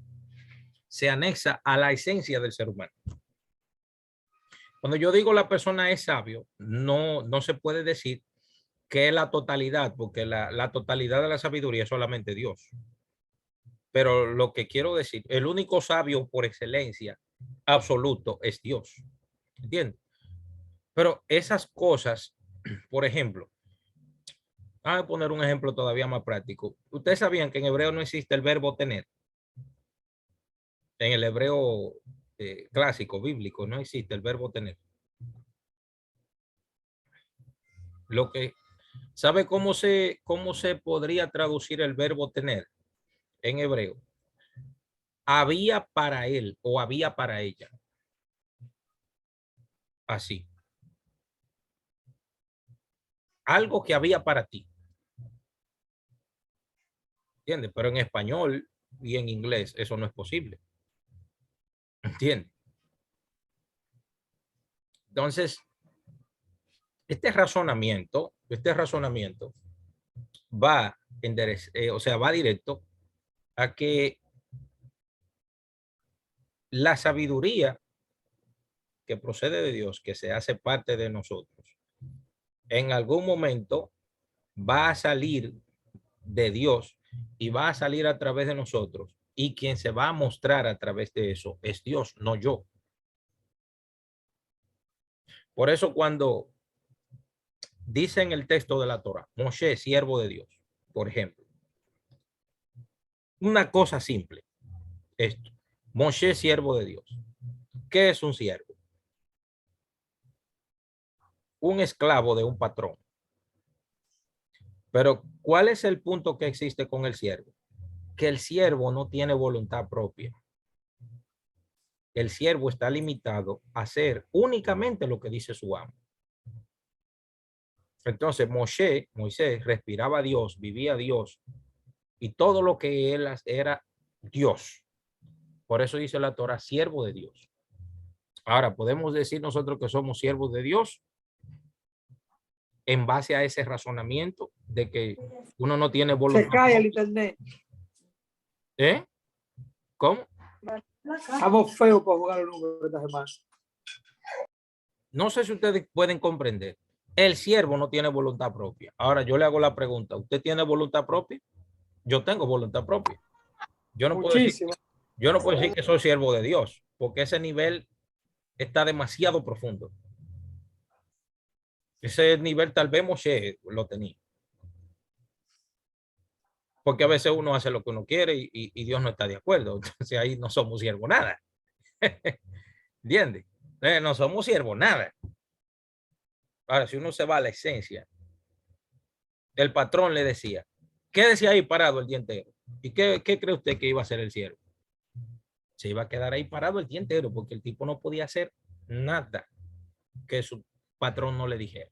del ser humano. Cuando yo digo la persona es sabio, no se puede decir que es la totalidad, porque la totalidad de la sabiduría es solamente Dios. Pero lo que quiero decir, el único sabio por excelencia absoluto es Dios. ¿Entiendes? Pero esas cosas, por ejemplo, vamos a poner un ejemplo todavía más práctico. Ustedes sabían que en hebreo no existe el verbo tener. En el hebreo clásico, bíblico, no existe el verbo tener. Lo que, ¿sabe cómo se podría traducir el verbo tener en hebreo? Había para él o había para ella. Así. Algo que había para ti. ¿Entiendes? Pero en español y en inglés eso no es posible. ¿Entiendes? Entonces, este razonamiento va va directo a que la sabiduría que procede de Dios, que se hace parte de nosotros, en algún momento va a salir de Dios y va a salir a través de nosotros. Y quien se va a mostrar a través de eso es Dios, no yo. Por eso cuando dice en el texto de la Torah, Moshe, siervo de Dios, por ejemplo, una cosa simple, esto, Moshe, siervo de Dios. ¿Qué es un siervo? Un esclavo de un patrón. Pero ¿cuál es el punto que existe con el siervo? Que el siervo no tiene voluntad propia. El siervo está limitado a hacer únicamente lo que dice su amo. Entonces Moisés respiraba a Dios, vivía a Dios y todo lo que él era Dios. Por eso dice la Torah, siervo de Dios. Ahora, ¿podemos decir nosotros que somos siervos de Dios en base a ese razonamiento de que uno no tiene voluntad? Se cae el internet. ¿Eh? ¿Cómo? Estamos feos para jugar el número esta semana. No sé si ustedes pueden comprender. El siervo no tiene voluntad propia. Ahora yo le hago la pregunta, ¿usted tiene voluntad propia? Yo tengo voluntad propia. Yo no puedo decir que soy siervo de Dios, porque ese nivel está demasiado profundo. Ese nivel tal vez Moshe lo tenía. Porque a veces uno hace lo que uno quiere y Dios no está de acuerdo. Entonces ahí no somos siervos nada. ¿Entiendes? No somos siervos nada. Ahora, si uno se va a la esencia, el patrón le decía, quédese ahí parado el día entero. ¿Y qué cree usted que iba a hacer el siervo? Se iba a quedar ahí parado el día entero porque el tipo no podía hacer nada que su patrón no le dijera.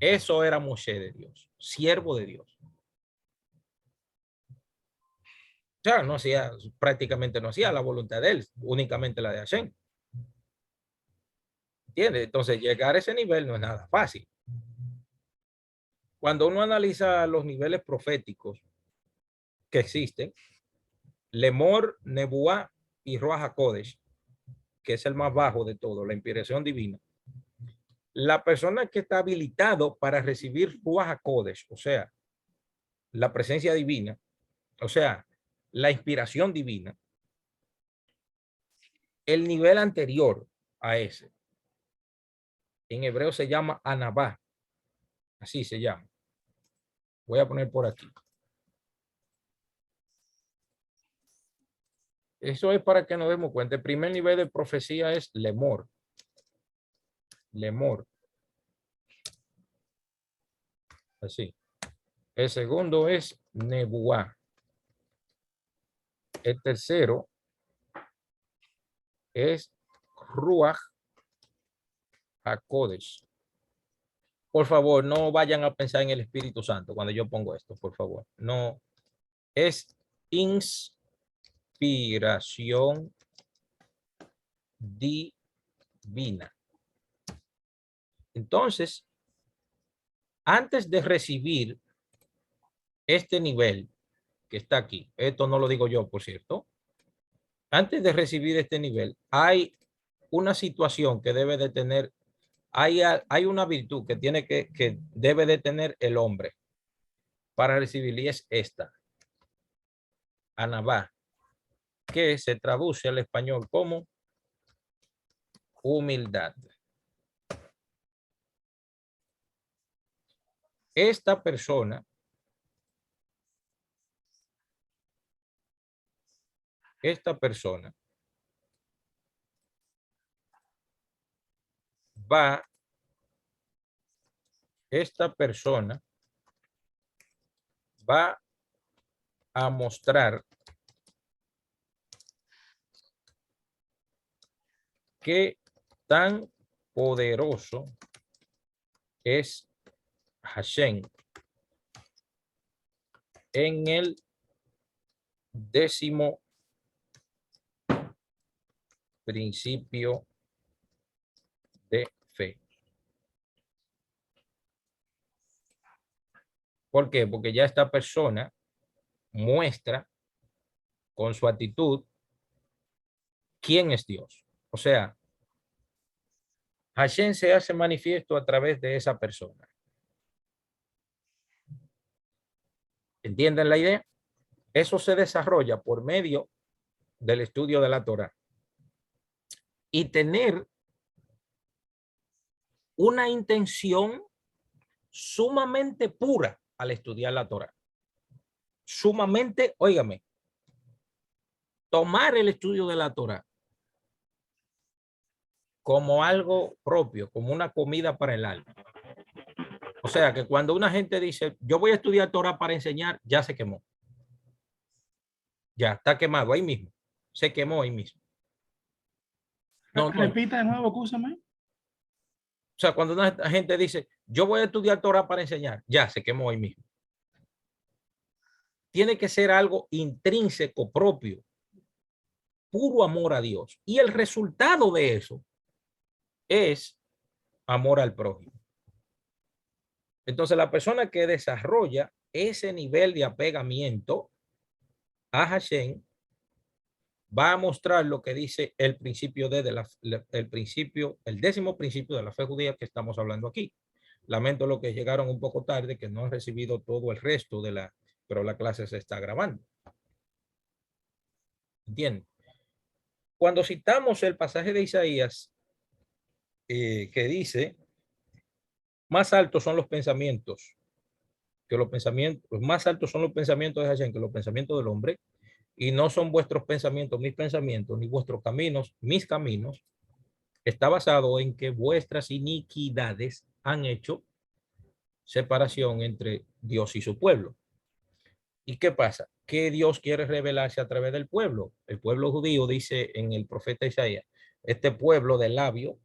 Eso era Moshe de Dios, siervo de Dios. O sea, prácticamente no hacía la voluntad de él, únicamente la de Hashem. ¿Entiendes? Entonces, llegar a ese nivel no es nada fácil. Cuando uno analiza los niveles proféticos que existen, Lemor, Nebuá y Ruach HaKodesh, que es el más bajo de todo, la inspiración divina. La persona que está habilitado para recibir Ruach HaKodesh, o sea, la presencia divina, o sea, la inspiración divina, el nivel anterior a ese, en hebreo se llama Anabá, así se llama. Voy a poner por aquí. Eso es para que nos demos cuenta. El primer nivel de profecía es Lemor. Lemor. Así. El segundo es Nebuá. El tercero es Ruach HaKodesh. Por favor, no vayan a pensar en el Espíritu Santo cuando yo pongo esto, por favor. No, es inspiración divina. Entonces, antes de recibir este nivel que está aquí, esto no lo digo yo, por cierto, antes de recibir este nivel, hay una situación que debe de tener, hay una virtud que tiene que debe de tener el hombre para recibir, y es esta, Anabá, que se traduce al español como humildad. Esta persona va, va a mostrar qué tan poderoso es Hashem en el 10º principio de fe. ¿Por qué? Porque ya esta persona muestra con su actitud quién es Dios. O sea, Hashem se hace manifiesto a través de esa persona. ¿Entienden la idea? Eso se desarrolla por medio del estudio de la Torah. Y tener una intención sumamente pura al estudiar la Torah. Sumamente, óigame, tomar el estudio de la Torah como algo propio, como una comida para el alma. O sea, que cuando una gente dice, yo voy a estudiar Torah para enseñar, ya se quemó. Ya está quemado ahí mismo. Se quemó ahí mismo. No. Repita de nuevo, escúchame. O sea, cuando una gente dice, yo voy a estudiar Torah para enseñar, ya se quemó ahí mismo. Tiene que ser algo intrínseco, propio, puro amor a Dios. Y el resultado de eso es amor al prójimo. Entonces, la persona que desarrolla ese nivel de apegamiento a Hashem va a mostrar lo que dice el principio el 10º principio de la fe judía que estamos hablando aquí. Lamento lo que llegaron un poco tarde, que no han recibido todo el resto pero la clase se está grabando. ¿Entienden? Cuando citamos el pasaje de Isaías que dice, más altos son los pensamientos, más altos son los pensamientos de Hashem que los pensamientos del hombre, y no son vuestros pensamientos, mis pensamientos, ni vuestros caminos, mis caminos, está basado en que vuestras iniquidades han hecho separación entre Dios y su pueblo. ¿Y qué pasa? Que Dios quiere revelarse a través del pueblo. El pueblo judío dice en el profeta Isaías, este pueblo de labio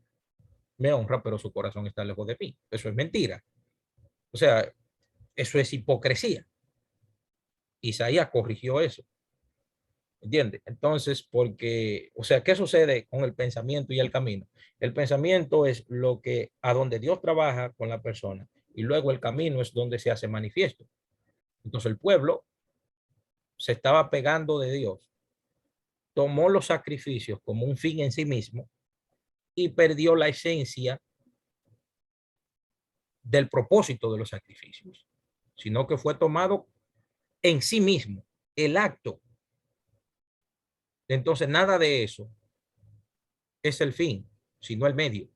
me honra, pero su corazón está lejos de mí. Eso es mentira. O sea, eso es hipocresía. Isaías corrigió eso. ¿Entiendes? Entonces, porque, o sea, ¿qué sucede con el pensamiento y el camino? El pensamiento es lo que, a donde Dios trabaja con la persona, y luego el camino es donde se hace manifiesto. Entonces el pueblo se estaba pegando de Dios, tomó los sacrificios como un fin en sí mismo y perdió la esencia del propósito de los sacrificios, sino que fue tomado en sí mismo el acto. Entonces nada de eso es el fin, sino el medio.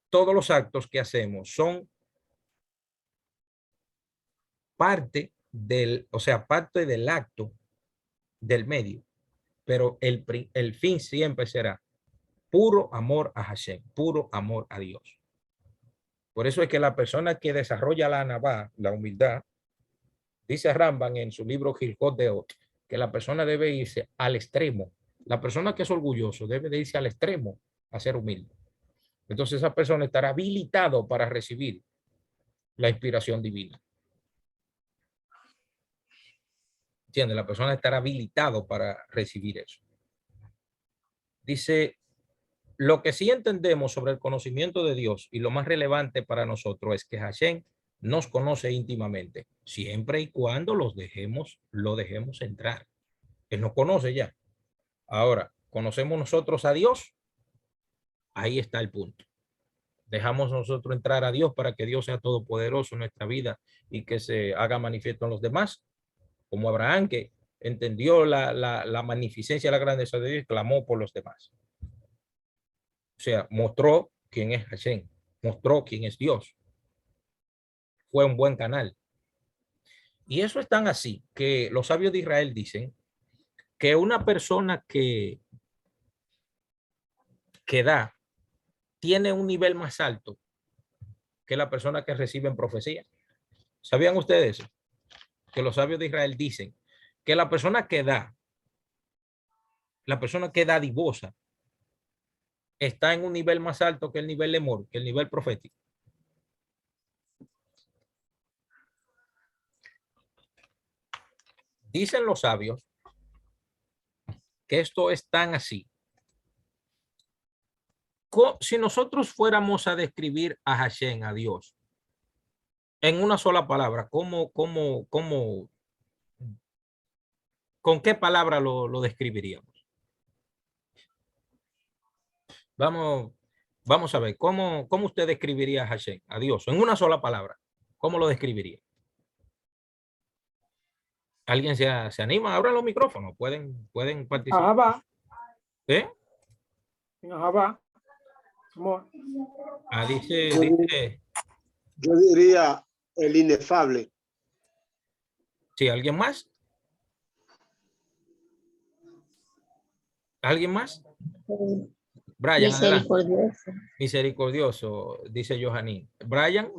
Todos los actos que hacemos son parte parte del acto del medio, pero el fin siempre será puro amor a Hashem, puro amor a Dios. Por eso es que la persona que desarrolla la anabá, la humildad, dice Rambam en su libro Hilkot Deot, que la persona debe irse al extremo. La persona que es orgulloso debe de irse al extremo a ser humilde. Entonces esa persona estará habilitado para recibir la inspiración divina. ¿Entiende? La persona estará habilitado para recibir eso. Dice, lo que sí entendemos sobre el conocimiento de Dios y lo más relevante para nosotros es que Hashem nos conoce íntimamente, siempre y cuando lo dejemos entrar. Él nos conoce ya. Ahora, ¿conocemos nosotros a Dios? Ahí está el punto. Dejamos nosotros entrar a Dios para que Dios sea todopoderoso en nuestra vida y que se haga manifiesto en los demás, como Abraham, que entendió la magnificencia, la grandeza de Dios y clamó por los demás. O sea, mostró quién es Hashem, mostró quién es Dios. Fue un buen canal. Y eso es tan así que los sabios de Israel dicen que una persona que da tiene un nivel más alto que la persona que recibe en profecía. ¿Sabían ustedes eso? Que los sabios de Israel dicen que la persona que da dadivosa, está en un nivel más alto que el nivel de amor, que el nivel profético. Dicen los sabios que esto es tan así. Si nosotros fuéramos a describir a Hashem, a Dios, en una sola palabra, ¿con qué palabra lo describiríamos? Vamos a ver, ¿cómo usted describiría a Hashem, a Dios, en una sola palabra? ¿Cómo lo describiría? ¿Alguien se anima? Abran los micrófonos, pueden participar. Ahabá. ¿Eh? Ahabá. Dice. Yo diría el inefable. Sí, ¿alguien más? ¿Alguien más? Brian, Misericordioso. Misericordioso, dice Johanín. Brian.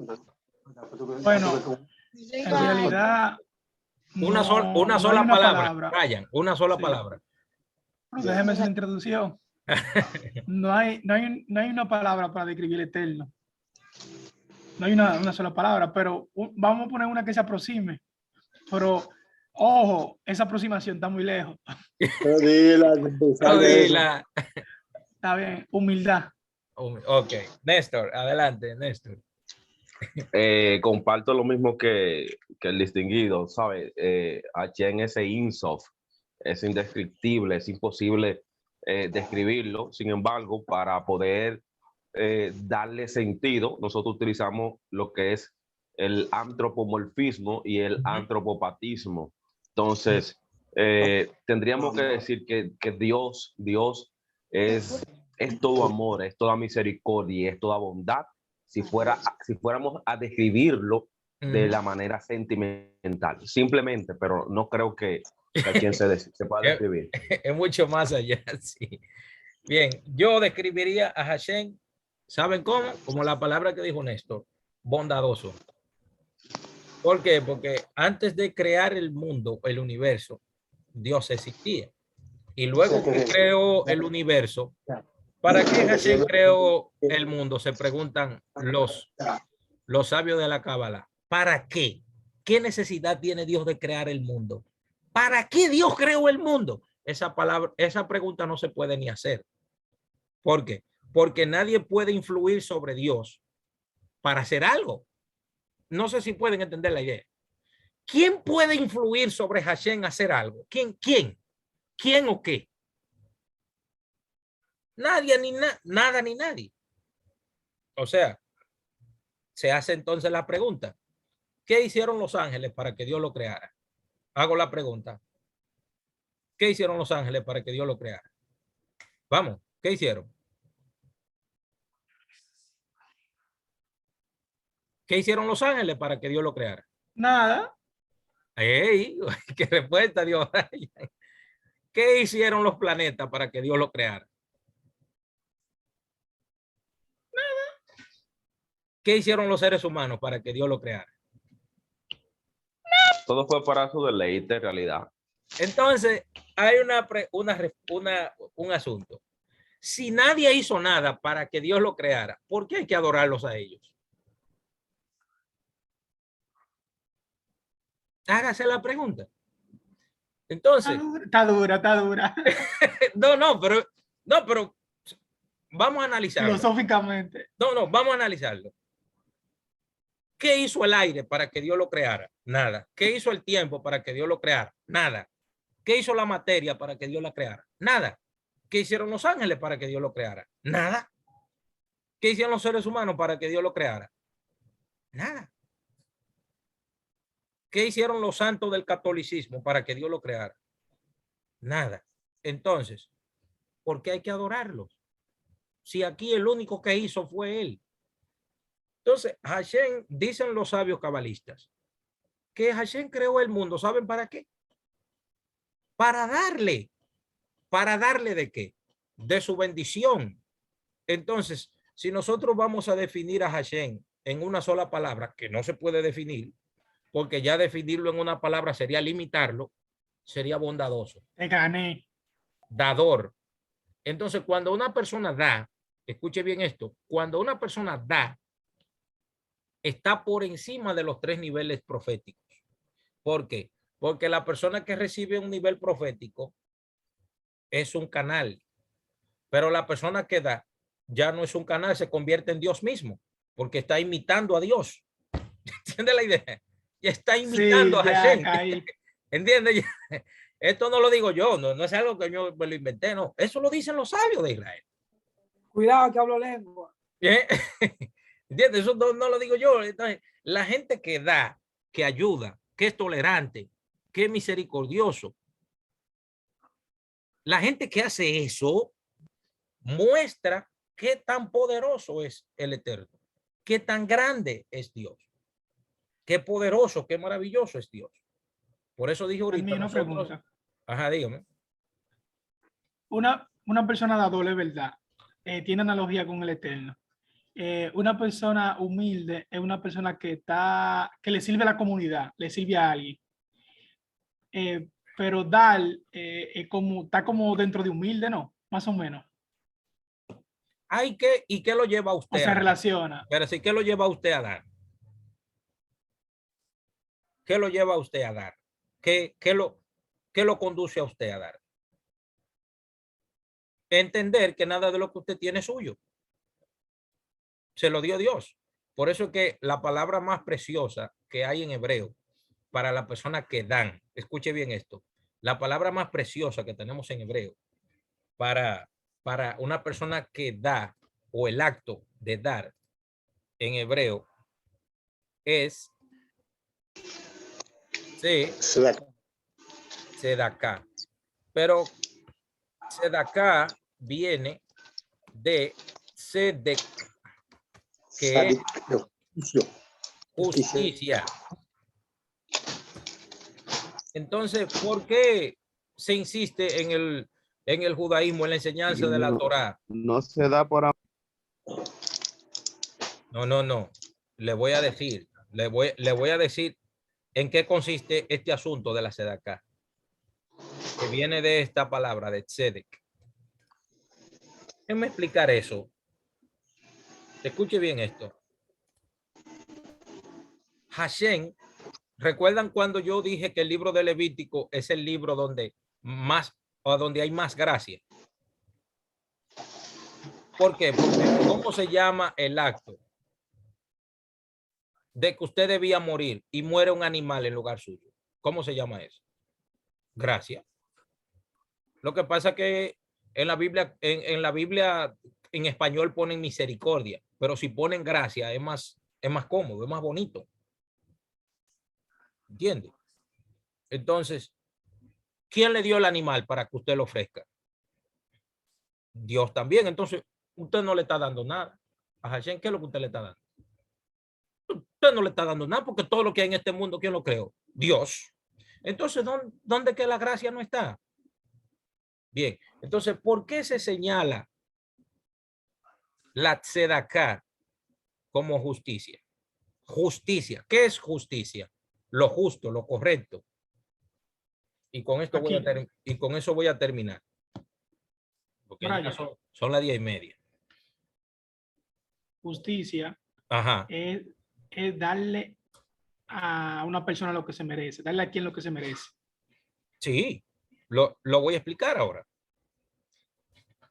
Bueno, en realidad Una no sola hay una palabra. Brian, una sola Sí. palabra. Pero déjeme hacer la introducción. No hay una palabra para describir el eterno. No hay una sola palabra, pero vamos a poner una que se aproxime. Pero, ojo, esa aproximación está muy lejos. Dila. Está bien, humildad. Ok, Néstor, adelante, Néstor. Comparto lo mismo que el distinguido, ¿sabe? Hashem, ese Insof, es indescriptible, es imposible describirlo. Sin embargo, para poder darle sentido, nosotros utilizamos lo que es el antropomorfismo y el antropopatismo. Entonces, tendríamos que decir que Dios es todo amor, es toda misericordia, es toda bondad. Si fuéramos a describirlo de la manera sentimental, simplemente, pero no creo que a quien se pueda describir. Es mucho más allá, sí. Bien, yo describiría a Hashem, ¿saben cómo? Como la palabra que dijo Néstor, bondadoso. ¿Por qué? Porque antes de crear el mundo, el universo, Dios existía. Y luego que creó el universo, ¿para qué Hashem creó el mundo? Se preguntan los sabios de la Cábala. ¿Para qué? ¿Qué necesidad tiene Dios de crear el mundo? ¿Para qué Dios creó el mundo? Esa pregunta no se puede ni hacer. ¿Por qué? Porque nadie puede influir sobre Dios para hacer algo. No sé si pueden entender la idea. ¿Quién puede influir sobre Hashem a hacer algo? ¿Quién? ¿Quién o qué? Nadie ni nada ni nadie. O sea, se hace entonces la pregunta, ¿qué hicieron los ángeles para que Dios lo creara? Hago la pregunta. ¿Qué hicieron los ángeles para que Dios lo creara? Vamos, ¿qué hicieron? ¿Qué hicieron los ángeles para que Dios lo creara? Nada. ¡Ey! ¡Qué respuesta, Dios! ¿Qué hicieron los planetas para que Dios lo creara? ¿Qué hicieron los seres humanos para que Dios lo creara? Todo fue para su deleite, en realidad. Entonces, hay un asunto. Si nadie hizo nada para que Dios lo creara, ¿por qué hay que adorarlos a ellos? Hágase la pregunta. Entonces, Está dura. no, pero vamos a analizarlo. Filosóficamente. No, vamos a analizarlo. ¿Qué hizo el aire para que Dios lo creara? Nada. ¿Qué hizo el tiempo para que Dios lo creara? Nada. ¿Qué hizo la materia para que Dios la creara? Nada. ¿Qué hicieron los ángeles para que Dios lo creara? Nada. ¿Qué hicieron los seres humanos para que Dios lo creara? Nada. ¿Qué hicieron los santos del catolicismo para que Dios lo creara? Nada. Entonces, ¿por qué hay que adorarlos? Si aquí el único que hizo fue él. Entonces, Hashem, dicen los sabios cabalistas, que Hashem creó el mundo. ¿Saben para qué? Para darle. ¿Para darle de qué? De su bendición. Entonces, si nosotros vamos a definir a Hashem en una sola palabra, que no se puede definir, porque ya definirlo en una palabra sería limitarlo, sería bondadoso. Te gané. Dador. Entonces, cuando una persona da, escuche bien esto, cuando una persona da, está por encima de los 3 niveles proféticos. ¿Por qué? Porque la persona que recibe un nivel profético es un canal, pero la persona que da ya no es un canal, se convierte en Dios mismo, porque está imitando a Dios. ¿Entiende la idea? Ya está imitando Sí, a Hashem. ¿Entiende? Esto no lo digo yo, no es algo que yo me lo inventé, no. Eso lo dicen los sabios de Israel. Cuidado que hablo lengua. ¿Entiendes? Eso no lo digo yo. Entonces, la gente que da, que ayuda, que es tolerante, que es misericordioso, la gente que hace eso muestra qué tan poderoso es el Eterno, qué tan grande es Dios, qué poderoso, qué maravilloso es Dios. Por eso dije ahorita Una pregunta. Ajá, dígame. Una persona dadora, ¿verdad? Tiene analogía con el Eterno. Una persona humilde es una persona que le sirve a la comunidad, le sirve a alguien. Pero dar está como dentro de humilde, ¿no? Más o menos. ¿Y qué lo lleva a usted? O se relaciona. Pero sí, ¿qué lo lleva a usted a dar? ¿Qué lo lleva a usted a dar? ¿Qué lo conduce a usted a dar? Entender que nada de lo que usted tiene es suyo. Se lo dio Dios. Por eso que la palabra más preciosa que hay en hebreo para la persona que dan, escuche bien esto, la palabra más preciosa que tenemos en hebreo para una persona que da, o el acto de dar en hebreo, es Sedaká. Pero Sedaká viene de Sedek, que es justicia. Entonces, ¿por qué se insiste en el judaísmo, en la enseñanza de la Torá? No se da por amor. No. Le voy a decir en qué consiste este asunto de la Sedaká, que viene de esta palabra de tzedek. Déjenme explicar eso. Escuche bien esto. Hashem, ¿recuerdan cuando yo dije que el libro de Levítico es el libro donde hay más gracia? ¿Por qué? Porque ¿cómo se llama el acto? de que usted debía morir y muere un animal en lugar suyo. ¿Cómo se llama eso? Gracia. Lo que pasa es que en la Biblia, en la Biblia en español ponen misericordia, pero si ponen gracia es más cómodo, es más bonito. ¿Entiende? Entonces, ¿quién le dio el animal para que usted lo ofrezca? Dios también. Entonces, usted no le está dando nada. A Hashem, ¿qué es lo que usted le está dando? Usted no le está dando nada porque todo lo que hay en este mundo, ¿quién lo creó? Dios. Entonces, ¿dónde que la gracia no está? Bien, entonces, ¿por qué se señala la tzedaká como justicia? Justicia. ¿Qué es justicia? Lo justo, lo correcto. Y con esto voy a terminar. Porque ya son las 10:30. Justicia Ajá. es darle a una persona lo que se merece, darle a quien lo que se merece. Sí, lo voy a explicar ahora.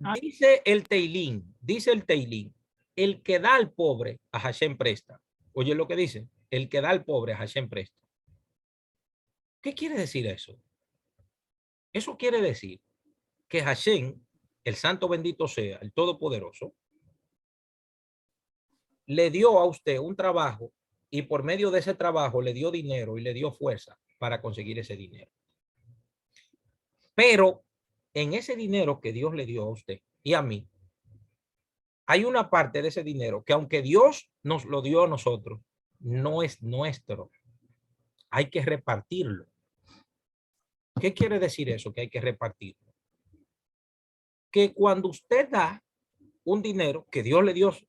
Ah. Dice el Teilín, el que da al pobre a Hashem presta. Oye lo que dice, el que da al pobre a Hashem presta. ¿Qué quiere decir eso? Eso quiere decir que Hashem, el santo bendito sea, el todopoderoso, le dio a usted un trabajo y por medio de ese trabajo le dio dinero y le dio fuerza para conseguir ese dinero. Pero en ese dinero que Dios le dio a usted y a mí, hay una parte de ese dinero que aunque Dios nos lo dio a nosotros, no es nuestro. Hay que repartirlo. ¿Qué quiere decir eso? Que hay que repartirlo. Que cuando usted da un dinero que Dios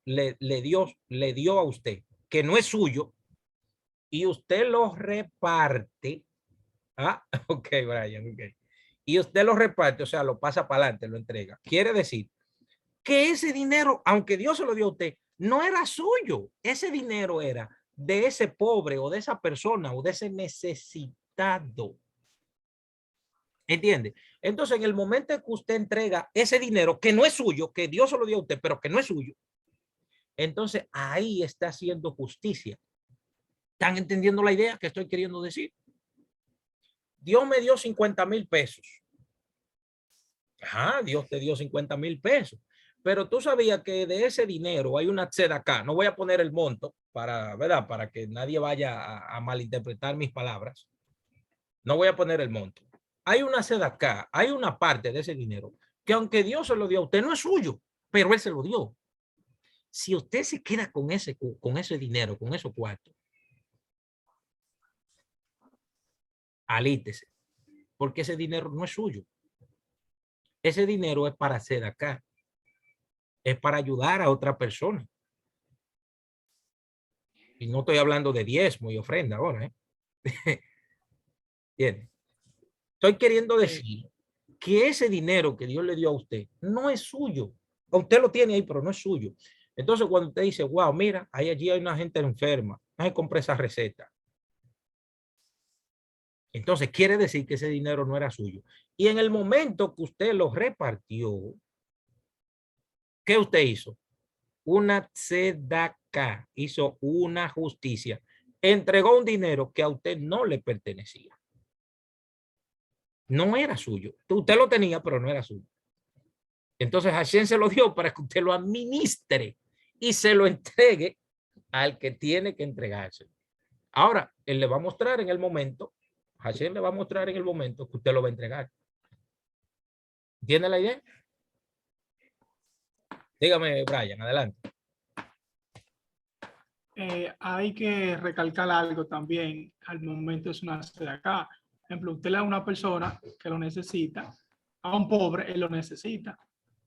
le dio a usted, que no es suyo, y usted lo reparte. Ah, ok, Brian, ok. Y usted lo reparte, o sea, lo pasa para adelante, lo entrega. Quiere decir que ese dinero, aunque Dios se lo dio a usted, no era suyo. Ese dinero era de ese pobre o de esa persona o de ese necesitado. ¿Entiende? Entonces, en el momento en que usted entrega ese dinero que no es suyo, que Dios se lo dio a usted, pero que no es suyo, entonces ahí está haciendo justicia. ¿Están entendiendo la idea que estoy queriendo decir? Dios me dio 50,000 pesos. Ajá, Dios te dio 50,000 pesos. Pero tú sabías que de ese dinero hay una tzedaká. No voy a poner el monto para, ¿verdad? Para que nadie vaya a malinterpretar mis palabras. No voy a poner el monto. Hay una tzedaká, hay una parte de ese dinero que aunque Dios se lo dio a usted, no es suyo, pero Él se lo dio. Si usted se queda con ese dinero, con esos cuartos, alítese, porque ese dinero no es suyo. Ese dinero es para tzedaká, es para ayudar a otra persona. Y no estoy hablando de diezmo y ofrenda ahora, ¿eh? Bien. Estoy queriendo decir que ese dinero que Dios le dio a usted no es suyo. Usted lo tiene ahí, pero no es suyo. Entonces, cuando usted dice, wow, mira, allí hay una gente enferma, hay que comprar esa receta. Entonces, quiere decir que ese dinero no era suyo. Y en el momento que usted lo repartió, ¿qué usted hizo? Una tzedaká, hizo una justicia. Entregó un dinero que a usted no le pertenecía. No era suyo. Usted lo tenía, pero no era suyo. Entonces Hashem se lo dio para que usted lo administre y se lo entregue al que tiene que entregarse. Ahora, él le va a mostrar en el momento, Hashem le va a mostrar en el momento que usted lo va a entregar. ¿Entiende la idea? Dígame, Brian, adelante. Hay que recalcar algo también al momento de una acá. Por ejemplo, usted le da a una persona que lo necesita, a un pobre, él lo necesita.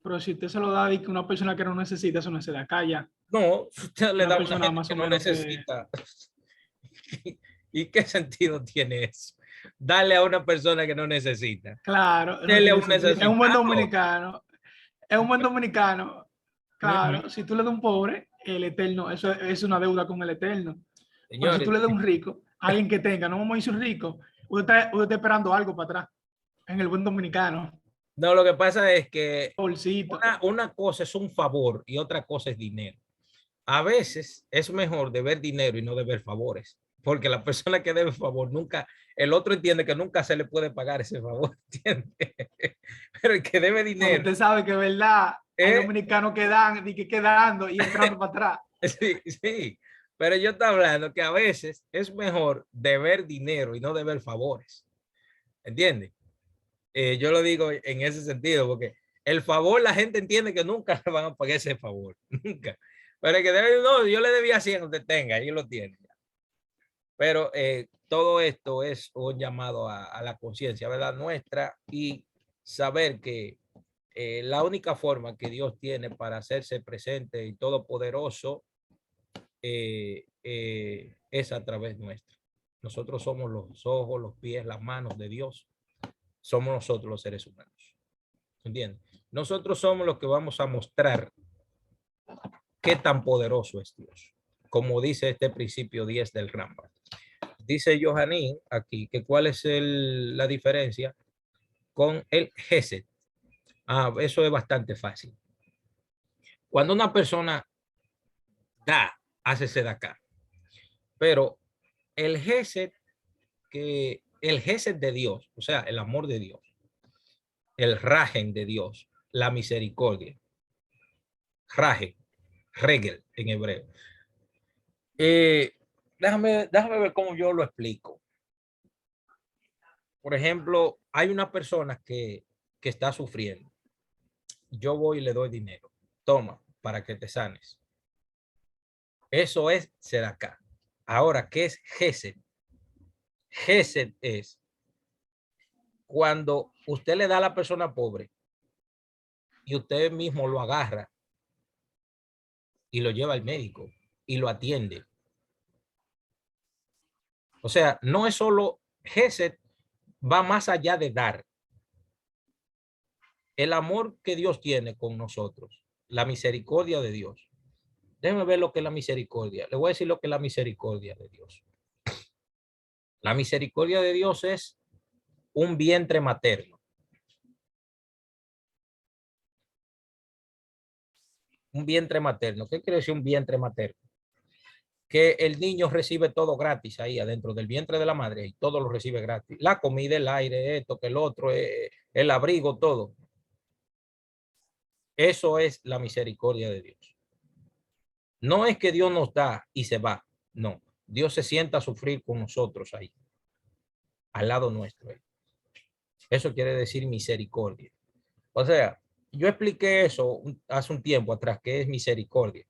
Pero si usted se lo da a una persona que no necesita, eso no es de acá ya. No, usted le da a una persona gente más que o no menos necesita. ¿Y qué sentido tiene eso? Darle a una persona que no necesita. Claro, Dele a un es necesitado. un buen dominicano. Es un buen dominicano. Claro, si tú le das a un pobre, el eterno, eso es una deuda con el eterno. Pero si tú le das a un rico, a alguien que tenga, no vamos a decir un rico, usted está esperando algo para atrás, en el buen dominicano. No, lo que pasa es que Bolsito. una cosa es un favor y otra cosa es dinero. a veces es mejor deber dinero y no deber favores, porque la persona que debe favor nunca, el otro entiende que nunca se le puede pagar ese favor, ¿entiende? Pero el que debe Porque dinero, usted sabe que, ¿verdad? Hay ¿eh? dominicanos que dan y que quedando y entrando para atrás. Sí, sí, pero yo estoy hablando que a veces es mejor deber dinero y no deber favores, ¿entiende? Yo lo digo en ese sentido, porque el favor la gente entiende que nunca le van a pagar ese favor, nunca. Pero el que debe, no, yo le debía 100, usted tenga, ahí lo tiene. Pero todo esto es un llamado a la conciencia, ¿verdad? Nuestra, y saber que la única forma que Dios tiene para hacerse presente y todopoderoso es a través nuestro. Nosotros somos los ojos, los pies, las manos de Dios. Somos nosotros los seres humanos. ¿Entiendes? Nosotros somos los que vamos a mostrar qué tan poderoso es Dios. Como dice este principio 10 del Rambam. Dice Johanín aquí que cuál es la diferencia con el Gesed. Eso es bastante fácil. Cuando una persona da, hace sedacá. Pero el Gesed de Dios, o sea, el amor de Dios, el rajen de Dios, la misericordia, rajen, regel en hebreo. Déjame ver cómo yo lo explico. Por ejemplo, hay una persona que está sufriendo. Yo voy y le doy dinero. Toma, para que te sanes. Eso es sedacá. Ahora, ¿qué es Gesed? Gesed es cuando usted le da a la persona pobre y usted mismo lo agarra y lo lleva al médico y lo atiende. O sea, no es solo Gesed, va más allá de dar. El amor que Dios tiene con nosotros, la misericordia de Dios. Déjenme ver lo que es la misericordia. Le voy a decir lo que es la misericordia de Dios. La misericordia de Dios es un vientre materno. Un vientre materno. ¿Qué quiere decir un vientre materno? Que el niño recibe todo gratis ahí adentro del vientre de la madre y todo lo recibe gratis. La comida, el aire, esto, que el otro, el abrigo, todo. Eso es la misericordia de Dios. No es que Dios nos da y se va. No. Dios se sienta a sufrir con nosotros ahí, al lado nuestro. Eso quiere decir misericordia. O sea, yo expliqué eso hace un tiempo atrás, que es misericordia.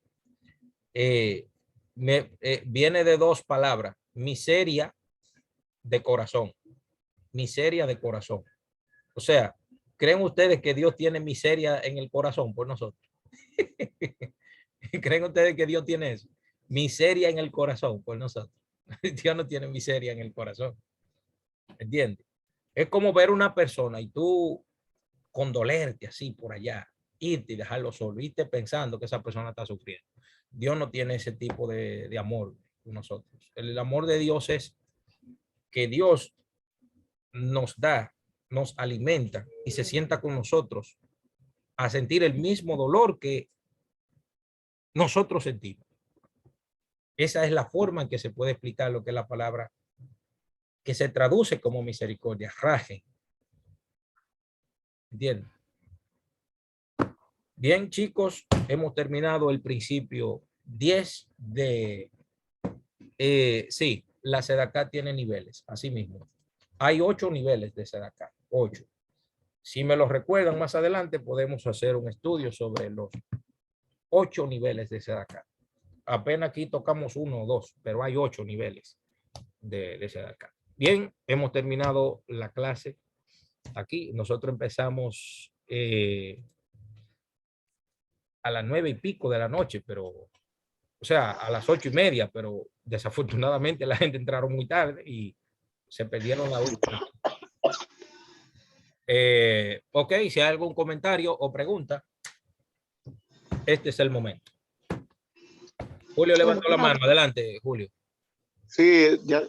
Viene de dos palabras, miseria de corazón, miseria de corazón. O sea, ¿creen ustedes que Dios tiene miseria en el corazón por nosotros? ¿Creen ustedes que Dios tiene eso? Miseria en el corazón por nosotros. Dios no tiene miseria en el corazón. ¿Entiendes? Es como ver una persona y tú condolerte así por allá, irte y dejarlo solo, irte pensando que esa persona está sufriendo. Dios no tiene ese tipo de amor con nosotros. El amor de Dios es que Dios nos da, nos alimenta y se sienta con nosotros a sentir el mismo dolor que nosotros sentimos. Esa es la forma en que se puede explicar lo que es la palabra que se traduce como misericordia, raje. ¿Entienden? Bien, chicos, hemos terminado el principio 10 de... sí, la sedacá tiene niveles, así mismo. Hay 8 niveles de sedacá, 8. Si me lo recuerdan más adelante, podemos hacer un estudio sobre los 8 niveles de sedacá. Apenas aquí tocamos 1 o 2, pero hay 8 niveles de sedacá. Bien, hemos terminado la clase aquí. Nosotros empezamos a las 9 y pico de la noche, pero, o sea, a las 8:30, pero desafortunadamente la gente entraron muy tarde y se perdieron la última. Ok, si hay algún comentario o pregunta, este es el momento. Julio levantó la mano. Adelante, Julio. Sí, ya